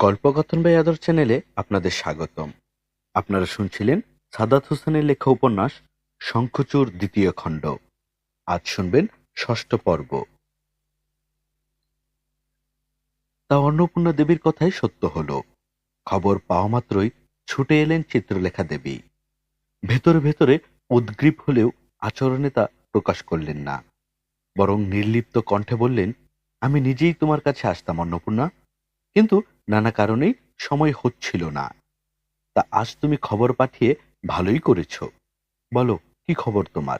গল্পকথন by আদর চ্যানেলে আপনাদের স্বাগতম। আপনারা শুনছিলেন সাদাত হোসেনের লেখা উপন্যাস শঙ্খচূড় দ্বিতীয় খণ্ড। আজ শুনবেন ষষ্ঠ পর্ব। তা অন্নপূর্ণা দেবীর কথাই সত্য হল। খবর পাওয়া মাত্রই ছুটে এলেন চিত্রলেখা দেবী। ভেতরে ভেতরে উদ্গ্রীব হলেও আচরণে তা প্রকাশ করলেন না, বরং নির্লিপ্ত কণ্ঠে বললেন, আমি নিজেই তোমার কাছে আসতাম অন্নপূর্ণা, কিন্তু নানা কারণেই সময় হচ্ছিল না। তা আজ তুমি খবর পাঠিয়ে ভালোই করেছ। বলো, কি খবর তোমার?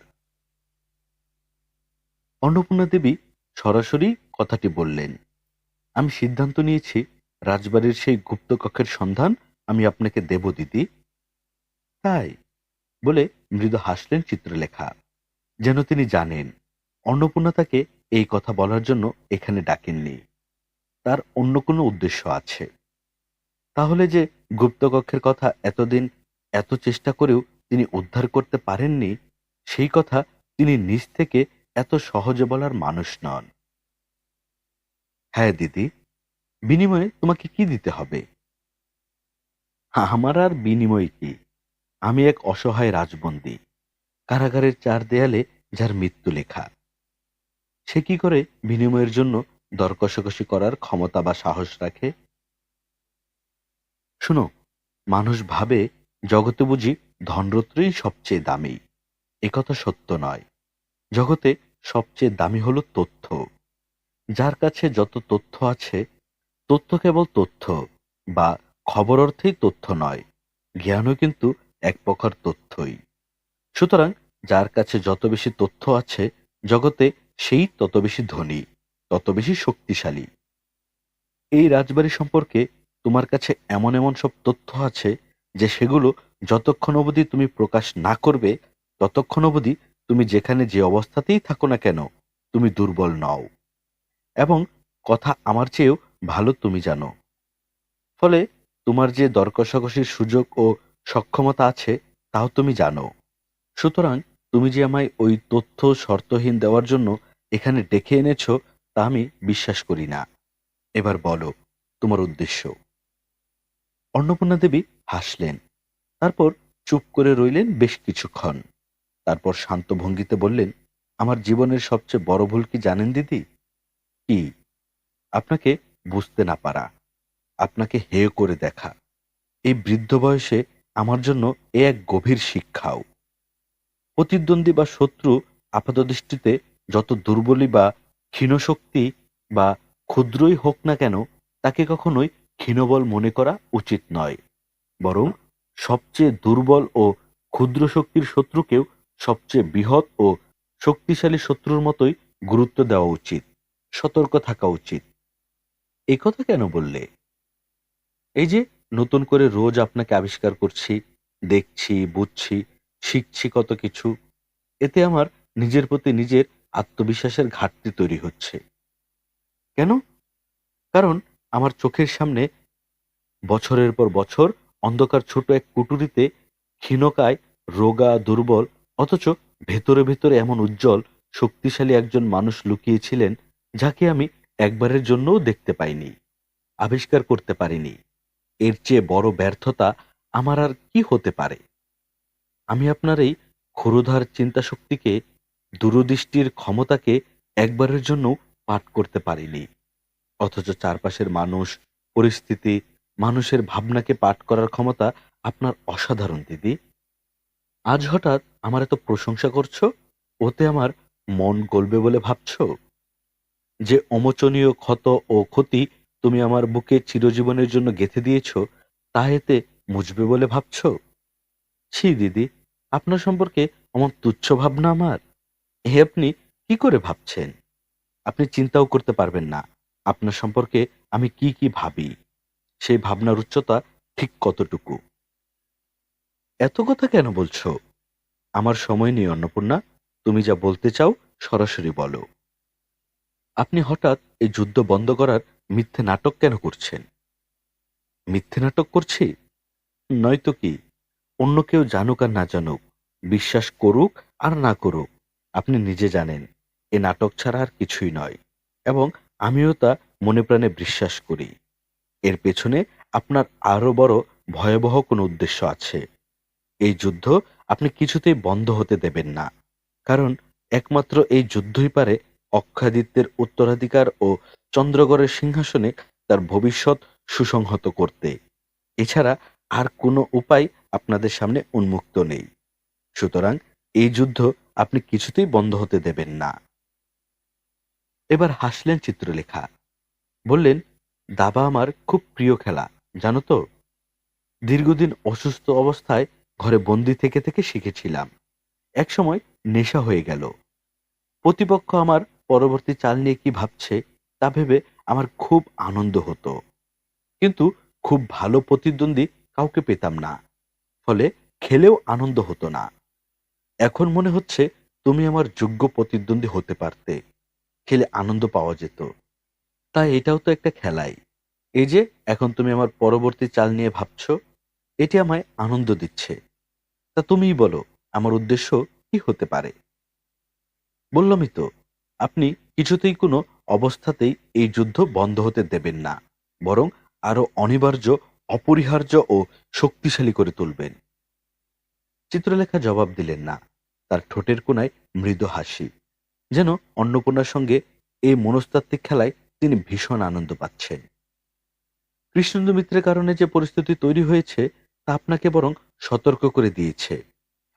অন্নপূর্ণা দেবী সরাসরি কথাটি বললেন, আমি সিদ্ধান্ত নিয়েছি রাজবাড়ির সেই গুপ্তকক্ষের সন্ধান আমি আপনাকে দেব দিদি। তাই বলে মৃদু হাসলেন চিত্রলেখা, যেন তিনি জানেন অন্নপূর্ণা তাকে এই কথা বলার জন্য এখানে ডাকেননি, তার অন্য কোনো উদ্দেশ্য আছে। তাহলে যে গুপ্তকক্ষের কথা এতদিন এত চেষ্টা করেও তিনি উদ্ধার করতে পারেননি, সেই কথা তিনি নিজ থেকে এত সহজে বলার মানুষ নন। হ্যাঁ দিদি, বিনিময়ে তোমাকে কি দিতে হবে? আমার আর বিনিময় কি? আমি এক অসহায় রাজবন্দী, কারাগারের চার দেয়ালে যার মৃত্যু লেখা। সে কি করে বিনিময়ের জন্য দর কষাকষি করার ক্ষমতা বা সাহস রাখে? শুনো, মানুষ ভাবে জগতে বুঝি ধনরত্নই সবচেয়ে দামি। একথা সত্য নয়। জগতে সবচেয়ে দামি হলো তথ্য। যার কাছে যত তথ্য আছে, তথ্য কেবল তথ্য বা খবর অর্থেই তথ্য নয়, জ্ঞানও কিন্তু এক প্রকার তথ্যই। সুতরাং যার কাছে যত বেশি তথ্য আছে জগতে, সেই তত বেশি ধনী, তত বেশি শক্তিশালী। এই রাজবাড়ি সম্পর্কে তোমার কাছে এমন এমন সব তথ্য আছে যে সেগুলো যতক্ষণ অবধি তুমি প্রকাশ না করবে, ততক্ষণ অবধি তুমি যেখানে যে অবস্থাতেই থাকো না কেন, তুমি দুর্বল নও। এবং কথা আমার চেয়েও ভালো তুমি জানো। ফলে তোমার যে দর কষাকষির সুযোগ ও সক্ষমতা আছে তাও তুমি জানো। সুতরাং তুমি যে আমায় ওই তথ্য শর্তহীন দেওয়ার জন্য এখানে ডেকে এনেছো, তা আমি বিশ্বাস করি না। এবার বলো তোমার উদ্দেশ্য। অন্নপূর্ণা দেবী হাসলেন, তারপর চুপ করে রইলেন বেশ কিছুক্ষণ। তারপর শান্ত ভঙ্গিতে বললেন, আমার জীবনের সবচেয়ে বড় ভুল কি জানেন দিদি? কি? আপনাকে বুঝতে না পারা, আপনাকে হেয় করে দেখা। এই বৃদ্ধ বয়সে আমার জন্য এ এক গভীর শিক্ষাও। প্রতিদ্বন্দ্বী বা শত্রু আপাতদৃষ্টিতে যত দুর্বলই বা ক্ষীণশক্তি বা ক্ষুদ্রই হোক না কেন, তাকে কখনোই ক্ষীণবল মনে করা উচিত নয়। বরং সবচেয়ে দুর্বল ও ক্ষুদ্র শক্তির শত্রুকেও সবচেয়ে বৃহৎ ও শক্তিশালী শত্রুর মতোই গুরুত্ব দেওয়া উচিত, সতর্ক থাকা উচিত। এই কথা কেন বললে? এই যে নতুন করে রোজ আপনাকে আবিষ্কার করছি, দেখছি, বুঝছি, শিখছি কত কিছু। এতে আমার নিজের প্রতি নিজের আত্মবিশ্বাসের ঘাটতি তৈরি হচ্ছে। কেন? কারণ আমার চোখের সামনে বছরের পর বছর অন্ধকার ছোট এক কুটুরিতে ক্ষীণকায়, রোগা, দুর্বল, অথচ ভেতরে ভেতরে এমন উজ্জ্বল শক্তিশালী একজন মানুষ লুকিয়েছিলেন, যাকে আমি একবারের জন্যও দেখতে পাইনি, আবিষ্কার করতে পারিনি। এর চেয়ে বড় ব্যর্থতা আমার আর কি হতে পারে? আমি আপনার এই ক্ষুরধার চিন্তাশক্তিকে, দূরদৃষ্টির ক্ষমতাকে একবারের জন্য পাঠ করতে পারিনি। অথচ চারপাশের মানুষ, পরিস্থিতি, মানুষের ভাবনাকে পাঠ করার ক্ষমতা আপনার অসাধারণ দিদি। আজ হঠাৎ আমার এত প্রশংসা করছো, ওতে আমার মন গলবে বলে ভাবছো? যে অমোচনীয় ক্ষত ও ক্ষতি তুমি আমার বুকে চিরজীবনের জন্য গেঁথে দিয়েছ, তা এতে মুছবে বলে ভাবছো? ছি দিদি, আপনার সম্পর্কে অমন তুচ্ছ ভাবনা আমার, এ আপনি কি করে ভাবছেন? আপনি চিন্তাও করতে পারবেন না আপনার সম্পর্কে আমি কি কি ভাবি, সেই ভাবনার উচ্চতা ঠিক কতটুকু। এত কথা কেন বলছো? আমার সময় নেই অন্নপূর্ণা, তুমি যা বলতে চাও সরাসরি বলো। আপনি হঠাৎ এই যুদ্ধ বন্ধ করার মিথ্যে নাটক কেন করছেন? মিথ্যে নাটক করছি? নয়তো কি? অন্য কেউ জানুক আর না জানুক, বিশ্বাস করুক আর না করুক, আপনি নিজে জানেন এ নাটক ছাড়া আর কিছুই নয়। এবং আমিও তা মনে প্রাণে বিশ্বাস করি। এর পেছনে আপনার আরো বড় ভয়াবহ কোনো উদ্দেশ্য আছে। এই যুদ্ধ আপনি কিছুতেই বন্ধ হতে দেবেন না, কারণ একমাত্র এই যুদ্ধই পারে অক্ষাদিত্যের উত্তরাধিকার ও চন্দ্রগড়ের সিংহাসনে তার ভবিষ্যৎ সুসংহত করতে। এছাড়া আর কোনো উপায় আপনাদের সামনে উন্মুক্ত নেই। সুতরাং এই যুদ্ধ আপনি কিছুতেই বন্ধ হতে দেবেন না। এবার হাসলেন চিত্রলেখা, বললেন, দাবা আমার খুব প্রিয় খেলা, জানো তো। দীর্ঘদিন অসুস্থ অবস্থায় ঘরে বন্দি থেকে থেকে শিখেছিলাম। একসময় নেশা হয়ে গেল। প্রতিপক্ষ আমার পরবর্তী চাল নিয়ে কি ভাবছে তা ভেবে আমার খুব আনন্দ হতো, কিন্তু খুব ভালো প্রতিদ্বন্দ্বী কাউকে পেতাম না, ফলে খেলেও আনন্দ হতো না। এখন মনে হচ্ছে তুমি আমার যোগ্য প্রতিদ্বন্দ্বী হতে পারতে, খেলে আনন্দ পাওয়া যেত। তাই এটাও তো একটা খেলাই। এই যে এখন তুমি আমার পরবর্তী চাল নিয়ে ভাবছো, এটি আমায় আনন্দ দিচ্ছে। তা তুমিই বলো, আমার উদ্দেশ্য কি হতে পারে? বললামই তো, আপনি কিছুতেই কোনো অবস্থাতেই এই যুদ্ধ বন্ধ হতে দেবেন না, বরং আরো অনিবার্য, অপরিহার্য ও শক্তিশালী করে তুলবেন। চিত্রলেখা জবাব দিলেন না। তার ঠোঁটের কোণায় মৃদু হাসি, যেন অন্নপূর্ণার সঙ্গে এই মনস্তাত্ত্বিক খেলায় তিনি ভীষণ আনন্দ পাচ্ছেন। কৃষ্ণেন্দু মিত্রের কারণে যে পরিস্থিতি তৈরি হয়েছে তা আপনাকে বরং সতর্ক করে দিয়েছে।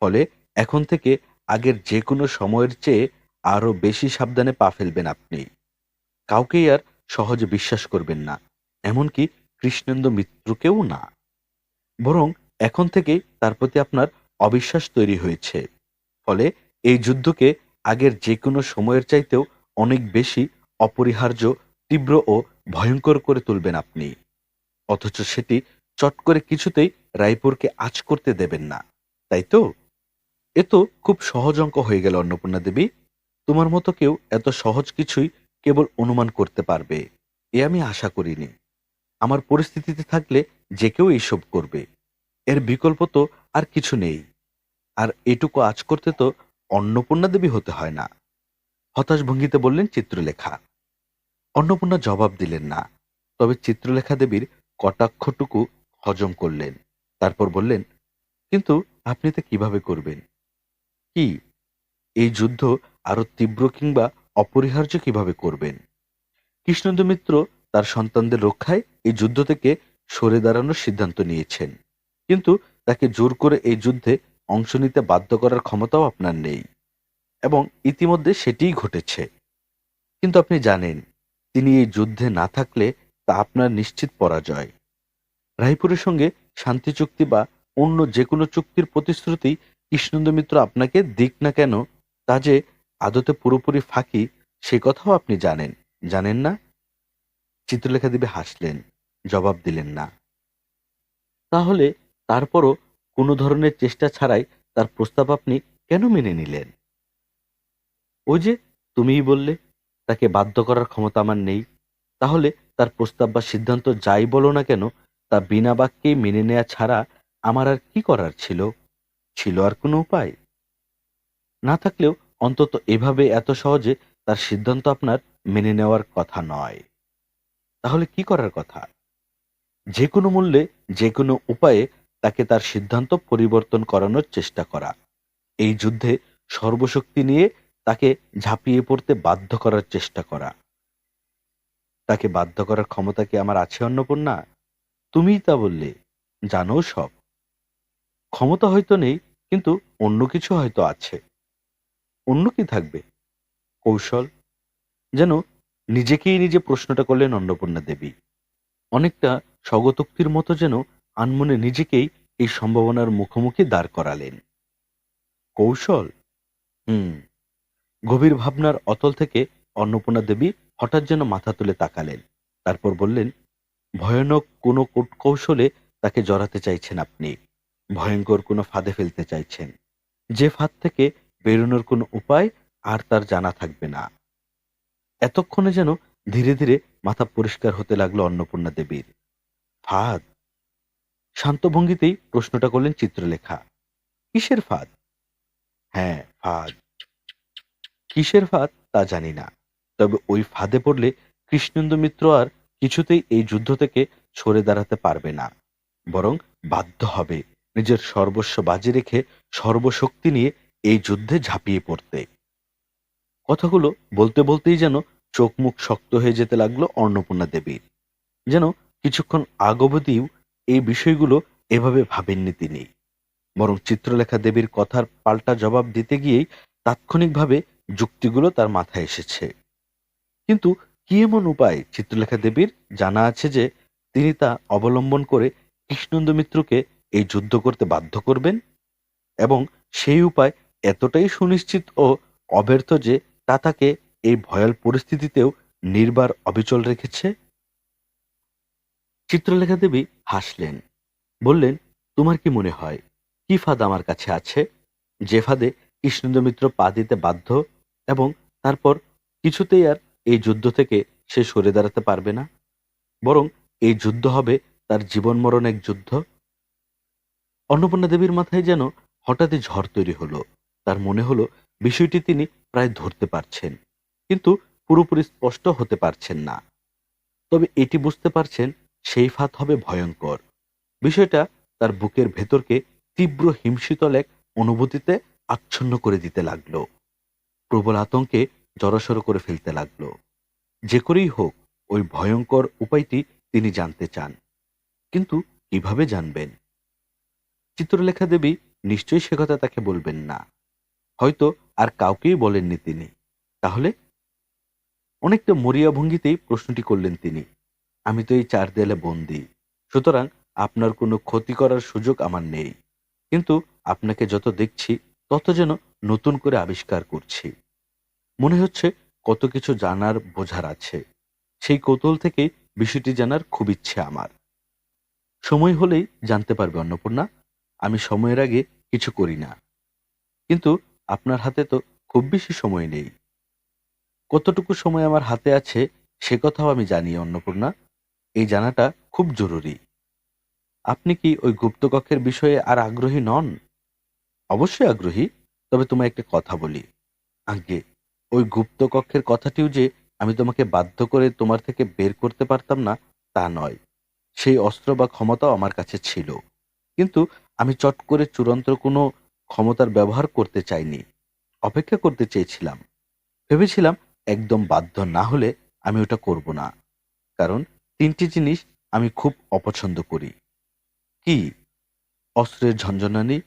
ফলে এখন থেকে আগের যে কোনো সময়ের চেয়ে আরো বেশি সাবধানে পা ফেলবেন আপনি। কাউকেই আর সহজে বিশ্বাস করবেন না, এমনকি কৃষ্ণেন্দু মিত্রকেও না। বরং এখন থেকেই তার প্রতি আপনার অবিশ্বাস তৈরি হয়েছে। ফলে এই যুদ্ধকে আগের যে কোনো সময়ের চাইতেও অনেক বেশি অপরিহার্য, তীব্র ও ভয়ঙ্কর করে তুলবেন আপনি। অথচ সেটি চট করে কিছুতেই রায়পুরকে আঁচ করতে দেবেন না, তাই তো? এ তো খুব সহজ অঙ্ক হয়ে গেল অন্নপূর্ণা দেবী। তোমার মতো কেউ এত সহজ কিছুই কেবল অনুমান করতে পারবে, এ আমি আশা করিনি। আমার পরিস্থিতিতে থাকলে যে কেউ এইসব করবে, এর বিকল্প তো আর কিছু নেই। আর এটুকু আঁচ করতে তো অন্নপূর্ণা দেবী হতে হয় না। হতাশ ভঙ্গিতে বললেন চিত্রলেখা। অন্নপূর্ণা জবাব দিলেন না, তবে চিত্রলেখা দেবীর কটাক্ষটুকু হজম করলেন। তারপর বললেন, কিন্তু আপনি তা কিভাবে করবেন? কি, এই যুদ্ধ আরো তীব্র কিংবা অপরিহার্য কিভাবে করবেন? কৃষ্ণেন্দু মিত্র তার সন্তানদের রক্ষায় এই যুদ্ধ থেকে সরে দাঁড়ানোর সিদ্ধান্ত নিয়েছেন, কিন্তু তাকে জোর করে এই যুদ্ধে অংশ নিতে বাধ্য করার ক্ষমতাও আপনার নেই, এবং ইতিমধ্যে সেটিই ঘটেছে। কিন্তু আপনি জানেন, তিনি এই যুদ্ধে না থাকলে তা আপনার নিশ্চিত পরাজয়। রায়পুরের সঙ্গে শান্তি চুক্তি বা অন্য যে কোনো চুক্তির প্রতিশ্রুতি কৃষ্ণেন্দু মিত্র আপনাকে দিক না কেন, তা যে আদতে পুরোপুরি ফাঁকি, সে কথাও আপনি জানেন, জানেন না? চিত্রলেখা দেবী হাসলেন, জবাব দিলেন না। তাহলে তারপরও কোনো ধরনের চেষ্টা ছাড়াই তার প্রস্তাব আপনি কেন মেনে নিলেন? ওই যে তুমিই বললে, তাকে বাধ্য করার ক্ষমতা আমার নেই। তাহলে তার প্রস্তাব বা সিদ্ধান্ত যাই বলো না কেন, তা বিনা বাক্যেই মেনে নেয়া ছাড়া আমার আর কি করার ছিল? ছিল আর কোনো উপায়? না থাকলেও অন্তত এভাবে এত সহজে তার সিদ্ধান্ত আপনার মেনে নেওয়ার কথা নয়। তাহলে কি করার কথা? যে কোনো মূল্যে, যে কোনো উপায়ে তাকে তার সিদ্ধান্ত পরিবর্তন করানোর চেষ্টা করা। এই যুদ্ধে সর্বশক্তি নিয়ে তাকে ঝাঁপিয়ে পড়তে বাধ্য করার চেষ্টা করা। তাকে বাধ্য করার ক্ষমতা কি আমার আছে অন্নপূর্ণা? তুমিই তা বললে, জানো সব। ক্ষমতা হয়তো নেই, কিন্তু অন্য কিছু হয়তো আছে। অন্য কি থাকবে? কৌশল? যেন নিজেকেই নিজে প্রশ্নটা করলেন অন্নপূর্ণা দেবী। অনেকটা স্বগতোক্তির মতো যেন আনমনে নিজেকেই এই সম্ভাবনার মুখোমুখি দাঁড় করালেন। কৌশল? হুম। গভীর ভাবনার অতল থেকে অন্নপূর্ণা দেবী হঠাৎ যেন মাথা তুলে তাকালেন। তারপর বললেন, ভয়ানক কোনো কূটকৌশলে তাকে জড়াতে চাইছেন আপনি। ভয়ঙ্কর কোনো ফাঁদে ফেলতে চাইছেন, যে ফাঁদ থেকে বেরোনোর কোনো উপায় আর তার জানা থাকবে না। এতক্ষণে যেন ধীরে ধীরে মাথা পরিষ্কার হতে লাগলো অন্নপূর্ণা দেবীর। ফাঁদ? শান্ত ভঙ্গিতেই প্রশ্নটা করলেন চিত্রলেখা। কিসের ফাঁদ? হ্যাঁ, ফাঁদ। কিসের ফাঁদ তা জানি না, তবে ওই ফাঁদে পড়লে কৃষ্ণেন্দু মিত্র আর কিছুতেই এই যুদ্ধ থেকে সরে দাঁড়াতে পারবে না, বরং বাধ্য হবে নিজের সর্বস্ব বাজি রেখে সর্বশক্তি নিয়ে এই যুদ্ধে ঝাঁপিয়ে পড়তে। কথাগুলো বলতে বলতেই যেন চোখ মুখ শক্ত হয়ে যেতে লাগলো অন্নপূর্ণা দেবীর। যেন কিছুক্ষণ আগ অবধিও এই বিষয়গুলো এভাবে ভাবেননি তিনি, বরং চিত্রলেখা দেবীর কথার পাল্টা জবাব দিতে গিয়েই তাৎক্ষণিকভাবে যুক্তিগুলো তার মাথায় এসেছে। কিন্তু কি এমন উপায় চিত্রলেখা দেবীর জানা আছে যে তিনি তা অবলম্বন করে কৃষ্ণেন্দু মিত্রকে এই যুদ্ধ করতে বাধ্য করবেন, এবং সেই উপায় এতটাই সুনিশ্চিত ও অব্যর্থ যে তা তাকে এই ভয়াল পরিস্থিতিতেও নির্বার অবিচল রেখেছে? চিত্রলেখা দেবী হাসলেন, বললেন, তোমার কি মনে হয় কি ফাঁদ আমার কাছে আছে, যে ফাঁদে কৃষ্ণেন্দু মিত্র পা দিতে বাধ্য, এবং তারপর কিছুতেই আর এই যুদ্ধ থেকে সে সরে দাঁড়াতে পারবে না, বরং এই যুদ্ধ হবে তার জীবন মরণ এক যুদ্ধ? অন্নপূর্ণা দেবীর মাথায় যেন হঠাৎই ঝড় তৈরি হলো। তার মনে হলো বিষয়টি তিনি প্রায় ধরতে পারছেন, কিন্তু পুরোপুরি স্পষ্ট হতে পারছেন না। তবে এটি বুঝতে পারছেন সেই ফাঁদ হবে ভয়ঙ্কর। বিষয়টা তার বুকের ভেতরকে তীব্র হিমশীতল এক অনুভূতিতে আচ্ছন্ন করে দিতে লাগলো, প্রবল আতঙ্কে জড়সড় করে ফেলতে লাগলো। যে করেই হোক ওই ভয়ঙ্কর উপায়টি তিনি জানতে চান, কিন্তু কিভাবে জানবেন? চিত্রলেখা দেবী নিশ্চয়ই সে কথা তাকে বলবেন না, হয়তো আর কাউকেই বলেননি তিনি। তাহলে? অনেকটা মরিয়া ভঙ্গিতেই প্রশ্নটি করলেন তিনি। আমি তো এই চার দেয়ালে বন্দী, সুতরাং আপনার কোনো ক্ষতি করার সুযোগ আমার নেই, কিন্তু আপনাকে যত দেখছি তত যেন নতুন করে আবিষ্কার করছি। মনে হচ্ছে কত কিছু জানার বোঝার আছে। সেই কৌতূহল থেকেই বিষয়টি জানার খুব ইচ্ছে আমার। সময় হলেই জানতে পারবে অন্নপূর্ণা। আমি সময়ের আগে কিছু করি না। কিন্তু আপনার হাতে তো খুব বেশি সময় নেই। কতটুকু সময় আমার হাতে আছে সে কথাও আমি জানি অন্নপূর্ণা। এই জানাটা খুব জরুরি। আপনি কি ওই গুপ্তকক্ষের বিষয়ে আর আগ্রহী নন? অবশ্যই আগ্রহী। তবে তোমায় একটা কথা বলি। আজ্ঞে, ওই গুপ্তকক্ষের কথাটিও যে আমি তোমাকে বাধ্য করে তোমার থেকে বের করতে পারতাম না তা নয়। সেই অস্ত্র বা ক্ষমতাও আমার কাছে ছিল, কিন্তু আমি চট করে চূড়ান্ত কোনো ক্ষমতার ব্যবহার করতে চাইনি। অপেক্ষা করতে চেয়েছিলাম। ভেবেছিলাম একদম বাধ্য না হলে আমি ওটা করব না। কারণ তিনটি জিনিস আমি খুব অপছন্দ করি। কি? অস্ত্রের ঝনঝনানি,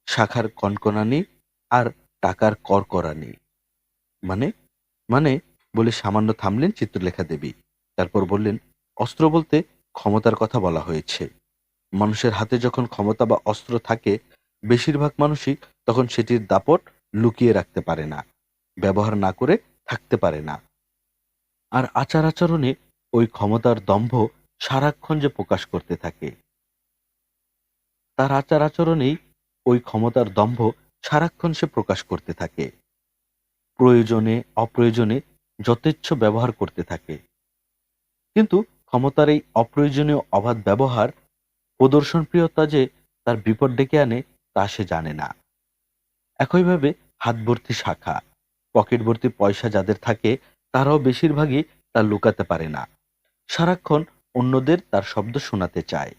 শাখার কনকনানি, আর টাকার করকরানি। মানে? মানে বলে সামান্য থামলেন চিত্রলেখা দেবী। তারপর বললেন, অস্ত্র বলতে ক্ষমতার কথা বলা হয়েছে। মানুষের হাতে যখন ক্ষমতা বা অস্ত্র থাকে, বেশিরভাগ মানুষই তখন সেটির দাপট লুকিয়ে রাখতে পারে না, ব্যবহার না করে থাকতে পারে না। আর আচার আচরণে ওই ক্ষমতার দম্ভ সারাক্ষণ যে প্রকাশ করতে থাকে। তার আচার আচরণেই ওই ক্ষমতার দম্ভ সারাক্ষণ সে প্রকাশ করতে থাকে। প্রয়োজনে অপ্রয়োজনে যথেচ্ছ ব্যবহার করতে থাকে। কিন্তু ক্ষমতার এই অপ্রয়োজনীয় অবাধ ব্যবহার, প্রদর্শনপ্রিয়তা যে তার বিপদ ডেকে আনে তা সে জানে না। একইভাবে হাত ভর্তি শাখা, পকেট ভর্তি পয়সা যাদের থাকে তারাও বেশিরভাগই তা লুকাতে পারে না। সারাক্ষণ অন্যদের তার শব্দ শোনাতে চায়,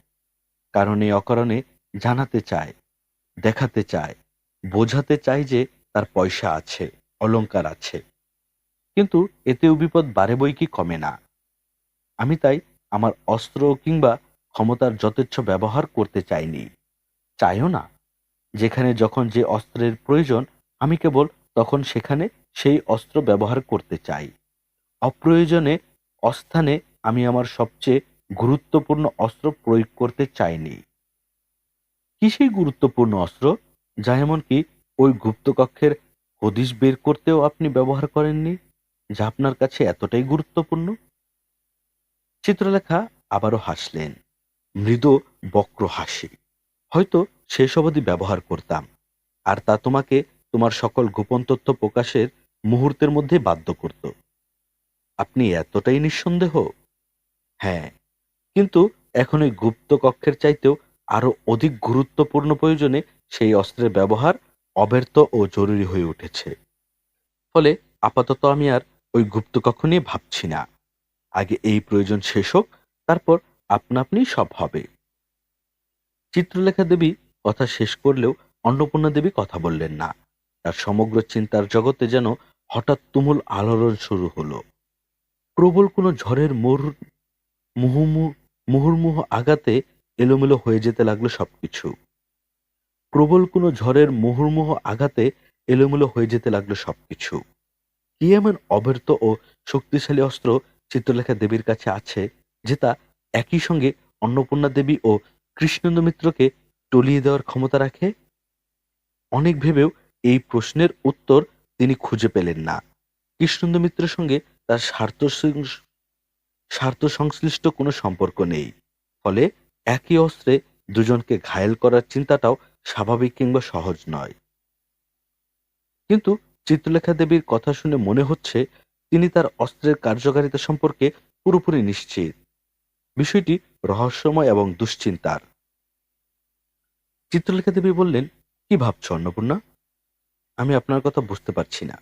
কারণে অকারণে জানাতে চায়, দেখাতে চায়, বোঝাতে চায় যে তার পয়সা আছে, অলংকার আছে। কিন্তু এতেও বিপদ বাড়ে বই কি কমে না। আমি তাই আমার অস্ত্র কিংবা ক্ষমতার যথেচ্ছ ব্যবহার করতে চাইনি, চাইও না। যেখানে যখন যে অস্ত্রের প্রয়োজন আমি কেবল তখন সেখানে সেই অস্ত্র ব্যবহার করতে চাই। অপ্রয়োজনে অস্থানে আমি আমার সবচেয়ে গুরুত্বপূর্ণ অস্ত্র প্রয়োগ করতে চাইনি। কি সেই গুরুত্বপূর্ণ অস্ত্র যা এমনকি ওই গুপ্তকক্ষের হদিশ বের করতেও আপনি ব্যবহার করেননি, যা আপনার কাছে এতটাই গুরুত্বপূর্ণ? চিত্রলেখা আবারও হাসলেন, মৃদু বক্র হাসি। হয়তো শেষ অবধি ব্যবহার করতাম, আর তা তোমাকে তোমার সকল গোপন তথ্য প্রকাশের মুহূর্তের মধ্যে বাধ্য করত। আপনি এতটাই নিঃসন্দেহ? হ্যাঁ, কিন্তু এখন ওই গুপ্ত কক্ষের চাইতেও আরো অধিক গুরুত্বপূর্ণ প্রয়োজনে সেই অস্ত্রের ব্যবহার অব্যর্থ ও জরুরি হয়ে উঠেছে। ফলে আপাতত আমি আর ওই গুপ্ত কক্ষ নিয়ে ভাবছি না। আগে এই প্রয়োজন শেষ হোক, তারপর আপনা আপনি সব হবে। চিত্রলেখা দেবী কথা শেষ করলেও অন্নপূর্ণা দেবী কথা বললেন না। তার সমগ্র চিন্তার জগতে যেন হঠাৎ তুমুল আলোড়ন শুরু হলো। প্রবল কোনো ঝড়ের মুহুর্মুহ আঘাতে এলোমেলো হয়ে যেতে লাগলো সবকিছু। প্রবল কোনো ঝড়ের মুহুর্মুহ আঘাতে এলোমেলো হয়ে যেতে লাগলো সবকিছু। কি এমন অব্যর্থ ও শক্তিশালী অস্ত্র চিত্রলেখা দেবীর কাছে আছে, যে তা একই সঙ্গে অন্নপূর্ণা দেবী ও কৃষ্ণেন্দু মিত্রকে টলিয়ে দেওয়ার ক্ষমতা রাখে? অনেক ভেবেও এই প্রশ্নের উত্তর তিনি খুঁজে পেলেন না। কৃষ্ণেন্দু মিত্রের সঙ্গে তার স্বার্থ সংশ্লিষ্ট কোনো সম্পর্ক নেই। ফলে একই অস্ত্রে দুজনকে ঘায়েল করার চিন্তাটাও স্বাভাবিক কিংবা সহজ নয়। কিন্তু চিত্রলেখা দেবীর কথা শুনে মনে হচ্ছে তিনি তার অস্ত্রের কার্যকারিতা সম্পর্কে পুরোপুরি নিশ্চিত। বিষয়টি রহস্যময় এবং দুশ্চিন্তার। চিত্রলেখা দেবী বললেন, কি ভাবছ অন্নপূর্ণা? আমি আপনার কথা বুঝতে পারছি না।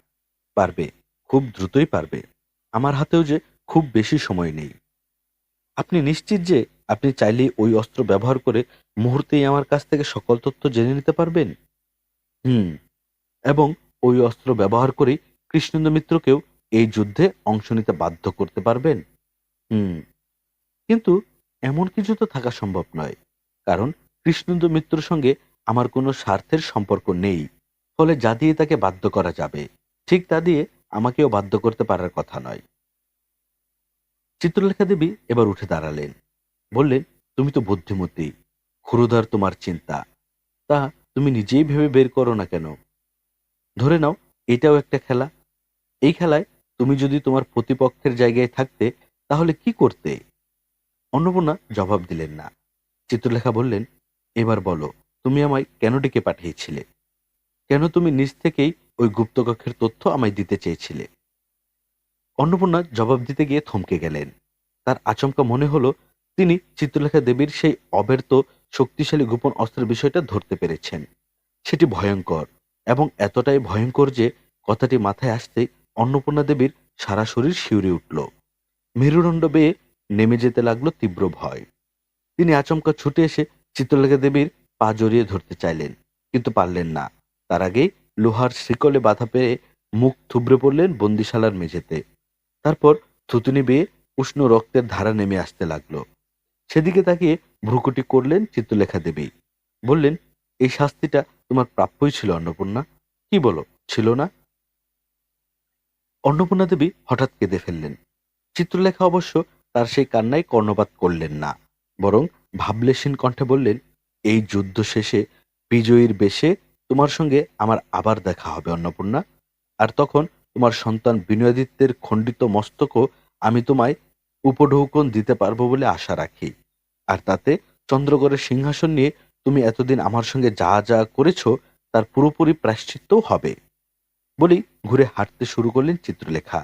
পারবে, খুব দ্রুতই পারবে। আমার হাতেও যে খুব বেশি সময় নেই। আপনি নিশ্চিত যে আপনি চাইলেই ওই অস্ত্র ব্যবহার করে মুহূর্তেই আমার কাছ থেকে সকল তথ্য জেনে নিতে পারবেন? হুম। এবং ওই অস্ত্র ব্যবহার করেই কৃষ্ণেন্দু মিত্রকেও এই যুদ্ধে অংশ নিতে বাধ্য করতে পারবেন? হুম। কিন্তু এমন কিছু তো থাকা সম্ভব নয়, কারণ কৃষ্ণেন্দু মিত্রর সঙ্গে আমার কোনো স্বার্থের সম্পর্ক নেই। ফলে যা দিয়ে তাকে বাধ্য করা যাবে, ঠিক তা দিয়ে আমাকেও বাধ্য করতে পারার কথা নয়। চিত্রলেখা দেবী এবার উঠে দাঁড়ালেন, বললেন, তুমি তো বুদ্ধিমতী, ক্ষুরধার তোমার চিন্তা। তা তুমি নিজেই ভেবে বের করো না কেন? ধরে নাও এটাও একটা খেলা। এই খেলায় তুমি যদি তোমার প্রতিপক্ষের জায়গায় থাকতে, তাহলে কি করতে? অন্নপূর্ণা জবাব দিলেন না। চিত্রলেখা বললেন, এবার বলো, তুমি আমায় কেন ডেকে পাঠিয়েছিলে? কেন তুমি নিজ থেকেই ওই গুপ্তকক্ষের তথ্য আমায় দিতে চেয়েছিলে? অন্নপূর্ণা জবাব দিতে গিয়ে থমকে গেলেন। তার আচমকা মনে হলো তিনি চিত্রলেখা দেবীর সেই অব্যর্থ শক্তিশালী গোপন অস্ত্রের বিষয়টা ধরতে পেরেছেন। সেটি ভয়ঙ্কর, এবং এতটাই ভয়ঙ্কর যে কথাটি মাথায় আসতেই অন্নপূর্ণা দেবীর সারা শরীর শিউরে উঠল। মেরুদণ্ড বেয়ে নেমে যেতে লাগলো তীব্র ভয়। তিনি আচমকা ছুটে এসে চিত্রলেখা দেবীর পা জড়িয়ে ধরতে চাইলেন, কিন্তু পারলেন না। তার আগেই লোহার শিকলে বাধা পেয়ে মুখ থুবড়ে পড়লেন বন্দিশালার মেঝেতে। তারপর থুতুনি বেয়ে উষ্ণ রক্তের ধারা নেমে আসতে লাগলো। সেদিকে তাকিয়ে ভ্রুকুটি করলেন চিত্রলেখা দেবী। বললেন, এই শাস্তিটা তোমার প্রাপ্যই ছিল অন্নপূর্ণা। কি বলো, ছিল না? অন্নপূর্ণা দেবী হঠাৎ কেঁদে ফেললেন। চিত্রলেখা অবশ্য তার সেই কান্নায় কর্ণপাত করলেন না, বরং ভাবলেশীন কণ্ঠে বললেন, এই যুদ্ধ শেষে বিজয়ীর বেশে তোমার সঙ্গে আমার আবার দেখা হবে অন্নপূর্ণা। আর তখন তোমার সন্তান বিনয়াদিত্যের খণ্ডিত মস্তকও আমি তোমায় উপঢৌকন দিতে পারবো বলে আশা রাখি। আর তাতে চন্দ্রগড়ের সিংহাসন নিয়ে তুমি এতদিন আমার সঙ্গে যা যা করেছ, তার পুরোপুরি প্রায়শ্চিত্তও হবে। বলেই ঘুরে হাঁটতে শুরু করলেন চিত্রলেখা।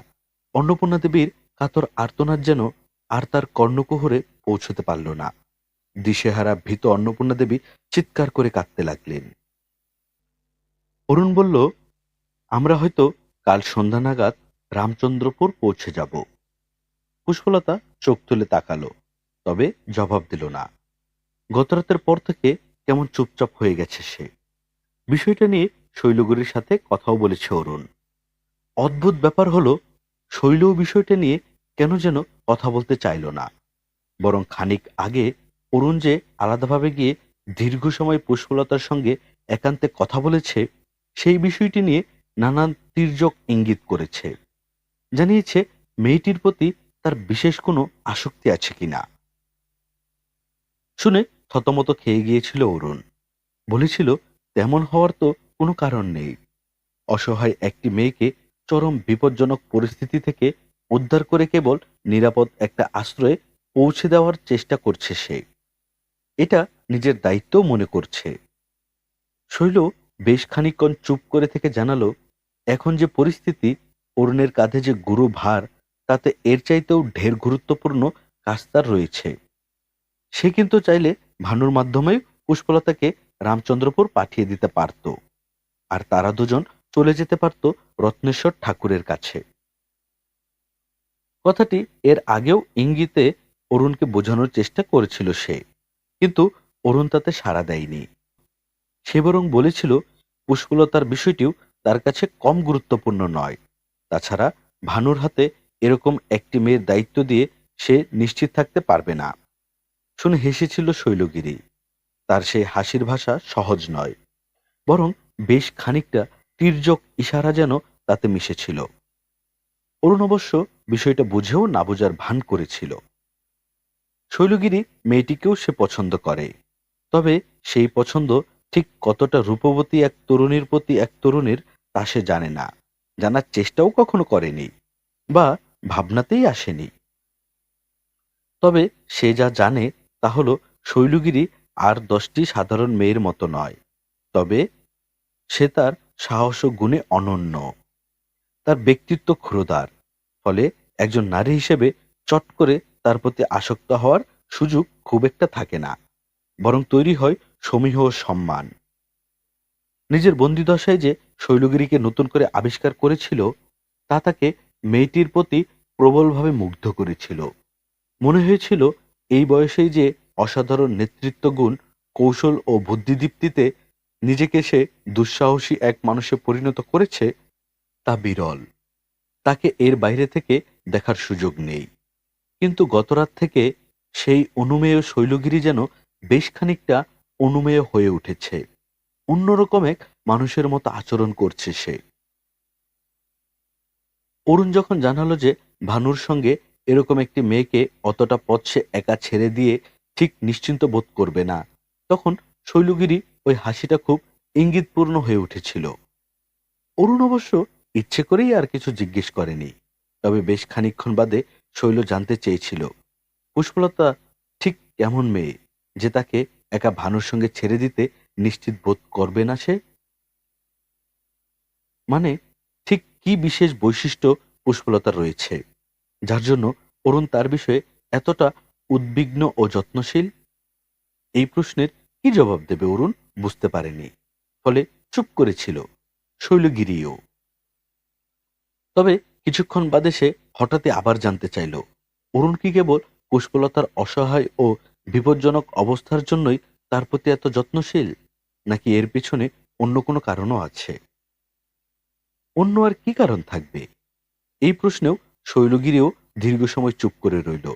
অন্নপূর্ণা দেবীর কাতর আর্তনাদ যেন আর তার কর্ণকুহরে পৌঁছতে পারল না। দিশেহারা ভীত অন্নপূর্ণা দেবী চিৎকার করে কাঁদতে লাগলেন। অরুণ বলল, আমরা হয়তো কাল সন্ধ্যা নাগাদ রামচন্দ্রপুর পৌঁছে যাব। পুষ্পলতা চোখ তুলে তাকালো, তবে জবাব দিল না। গতরাতের পর থেকে কেমন চুপচাপ হয়ে গেছে সে। বিষয়টা নিয়ে শৈলগুড়ির সাথে কথাও বলেছে অরুণ। অদ্ভুত ব্যাপার হলো, শৈলও বিষয়টা নিয়ে কেন যেন কথা বলতে চাইল না। বরং খানিক আগে অরুণ যে আলাদাভাবে গিয়ে দীর্ঘ সময় পুষ্পলতার সঙ্গে একান্তে কথা বলেছে, সেই বিষয়টি নিয়ে নানান তির্যক ইঙ্গিত করেছে। জানিয়েছে মেয়েটির প্রতি তার বিশেষ কোনো আসক্তি আছে কিনা। শুনে থতমত খেয়ে গিয়েছিল অরুণ। বলেছিল, তেমন হওয়ার তো কোনো কারণ নেই। অসহায় একটি মেয়েকে চরম বিপজ্জনক পরিস্থিতি থেকে উদ্ধার করে কেবল নিরাপদ একটা আশ্রয়ে পৌঁছে দেওয়ার চেষ্টা করছে সে। এটা নিজের দায়িত্বও মনে করছে। শৈল বেশ খানিকক্ষণ চুপ করে থেকে জানালো, এখন যে পরিস্থিতি, অরুণের কাঁধে যে গুরু ভার, তাতে এর চাইতেও ঢের গুরুত্বপূর্ণ কাজ তার রয়েছে। সে কিন্তু চাইলে ভানুর মাধ্যমে পুষ্পলতাকে রামচন্দ্রপুর পাঠিয়ে দিতে পারত, আর তারা দুজন চলে যেতে পারত রত্নেশ্বর ঠাকুরের কাছে। কথাটি এর আগেও ইঙ্গিতে অরুণকে বোঝানোর চেষ্টা করেছিল সে, কিন্তু অরুণ তাতে সাড়া দেয়নি। সে বরং বলেছিল পুষ্পলতার বিষয়টিও তার কাছে কম গুরুত্বপূর্ণ নয়। তাছাড়া ভানুর হাতে এরকম একটি মেয়ের দায়িত্ব দিয়ে সে নিশ্চিত থাকতে পারবে না। শুনে হেসেছিল শৈলগিরি। তার সেই হাসির ভাষা সহজ নয়, বরং বেশ খানিকটা তির্যক ইশারা যেন তাতে মিশেছিল। অরুণ অবশ্য বিষয়টা বুঝেও না বোঝার ভান করেছিল। শৈলগিরি মেয়েটিকেও সে পছন্দ করে, তবে সেই পছন্দ ঠিক কতটা রূপবতী এক তরুণীর প্রতি এক তরুণীর তা সে জানে না, জানার চেষ্টাও কখনো করেনি বা ভাবনাতেই আসেনি। তবে সে যা জানে তা হলো শৈলগিরি আর 10টি সাধারণ মেয়ের মতো নয়। তবে সে তার সাহস ও গুণে অনন্য। তার ব্যক্তিত্ব ক্ষুরধার, ফলে একজন নারী হিসেবে চট করে তার প্রতি আসক্ত হওয়ার সুযোগ খুব একটা থাকে না, বরং তৈরি হয় সমীহ ও সম্মান। নিজের বন্দিদশায় যে শৈলগিরিকে নতুন করে আবিষ্কার করেছিল, তা তাকে মেয়েটির প্রতি প্রবলভাবে মুগ্ধ করেছিল। মনে হয়েছিল এই বয়সেই যে অসাধারণ নেতৃত্ব গুণ, কৌশল ও বুদ্ধিদীপ্তিতে নিজেকে সে দুঃসাহসী এক মানুষে পরিণত করেছে, তা বিরল। তাকে এর বাইরে থেকে দেখার সুযোগ নেই। কিন্তু গতরাত থেকে সেই অনুমেয় শৈলগিরি যেন বেশ খানিকটা অনুমেয় হয়ে উঠেছে। অন্যরকম এক মানুষের মতো আচরণ করছে সে। অরুণ যখন জানালো যে ভানুর সঙ্গে এরকম একটি মেয়েকে অতটা পথ সে একা ছেড়ে দিয়ে ঠিক নিশ্চিন্ত বোধ করবে না, তখন শৈলগিরি ওই হাসিটা খুব ইঙ্গিতপূর্ণ হয়ে উঠেছিল। অরুণ অবশ্য ইচ্ছে করেই আর কিছু জিজ্ঞেস করেনি। তবে বেশ খানিকক্ষণ বাদে শৈল জানতে চেয়েছিল পুষ্পলতা ঠিক কেমন মেয়ে যে তাকে একা ভানুর সঙ্গে ছেড়ে দিতে নিশ্চিত বোধ করবে না সে। মানে ঠিক কি বিশেষ বৈশিষ্ট্য পুষ্পলতার রয়েছে যার জন্য অরুণ তার বিষয়ে এতটা উদ্বিগ্ন ও যত্নশীল? এই প্রশ্নের কি জবাব দেবে অরুণ বুঝতে পারেনি, ফলে চুপ করেছিল শৈলগিরিও। তবে কিছুক্ষণ বাদে সে হঠাৎই আবার জানতে চাইল অরুণ কি কেবল পুষ্পলতার অসহায় ও বিপজ্জনক অবস্থার জন্যই তার প্রতি এত যত্নশীল, নাকি এর পিছনে অন্য কোনো কারণও আছে? অন্য আর কি কারণ থাকবে? এই প্রশ্নেও শৈলগিরিও দীর্ঘ সময় চুপ করে রইল।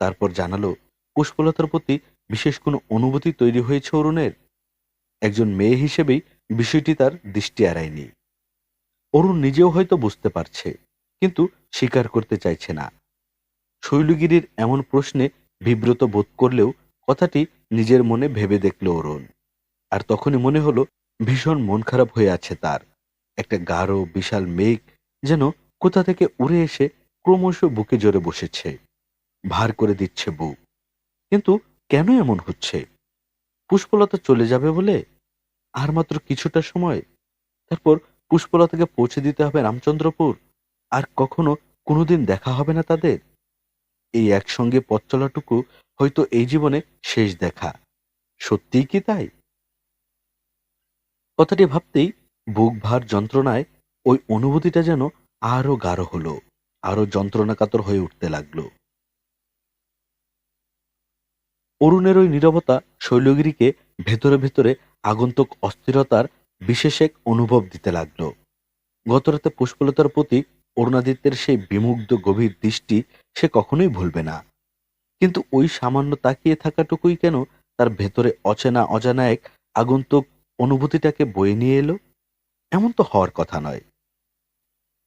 তারপর জানালো পুষ্পলতার প্রতি বিশেষ কোনো অনুভূতি তৈরি হয়েছে অরুণের। একজন মেয়ে হিসেবেই বিষয়টি তার দৃষ্টি এড়ায়নি। অরুণ নিজেও হয়তো বুঝতে পারছে, কিন্তু স্বীকার করতে চাইছে না। শৈলগিরির এমন প্রশ্নে বিব্রত বোধ করলেও কথাটি নিজের মনে ভেবে দেখল অরুণ। আর তখনই মনে হলো ভীষণ মন খারাপ হয়ে আছে তার। একটা গাঢ় বিশাল মেঘ যেন কোথা থেকে উড়ে এসে ক্রমশ বুকে জোরে বসেছে, ভার করে দিচ্ছে বুক। কিন্তু কেন এমন হচ্ছে? পুষ্পলতা চলে যাবে বলে? আর মাত্র কিছুটা সময়, তারপর পুষ্পলতাকে পৌঁছে দিতে হবে রামচন্দ্রপুর। আর কখনো কোনোদিন দেখা হবে না তাদের। এই একসঙ্গে পথ চলাটুকু হয়তো এই জীবনে শেষ দেখা। সত্যিই কি তাই? কথাটি ভাবতেই বুক ভার যন্ত্রণায় ওই অনুভূতিটা যেন আরো গাঢ় হলো, আরো যন্ত্রণাকাতর হয়ে উঠতে লাগলো। অরুণের ওই নীরবতা শৈলগিরিকে ভেতরে ভেতরে আগন্তুক অস্থিরতার বিশেষ এক অনুভব দিতে লাগলো। গতরাতে পুষ্পলতার প্রতি অরুণাদিত্যের সেই বিমুগ্ধ গভীর দৃষ্টি সে কখনোই ভুলবে না। কিন্তু ওই সামান্য তাকিয়ে থাকাটুকুই কেন তার ভেতরে অচেনা অজানা এক আগন্তুক অনুভূতিটাকে বয়ে নিয়ে এলো? এমন তো হওয়ার কথা নয়।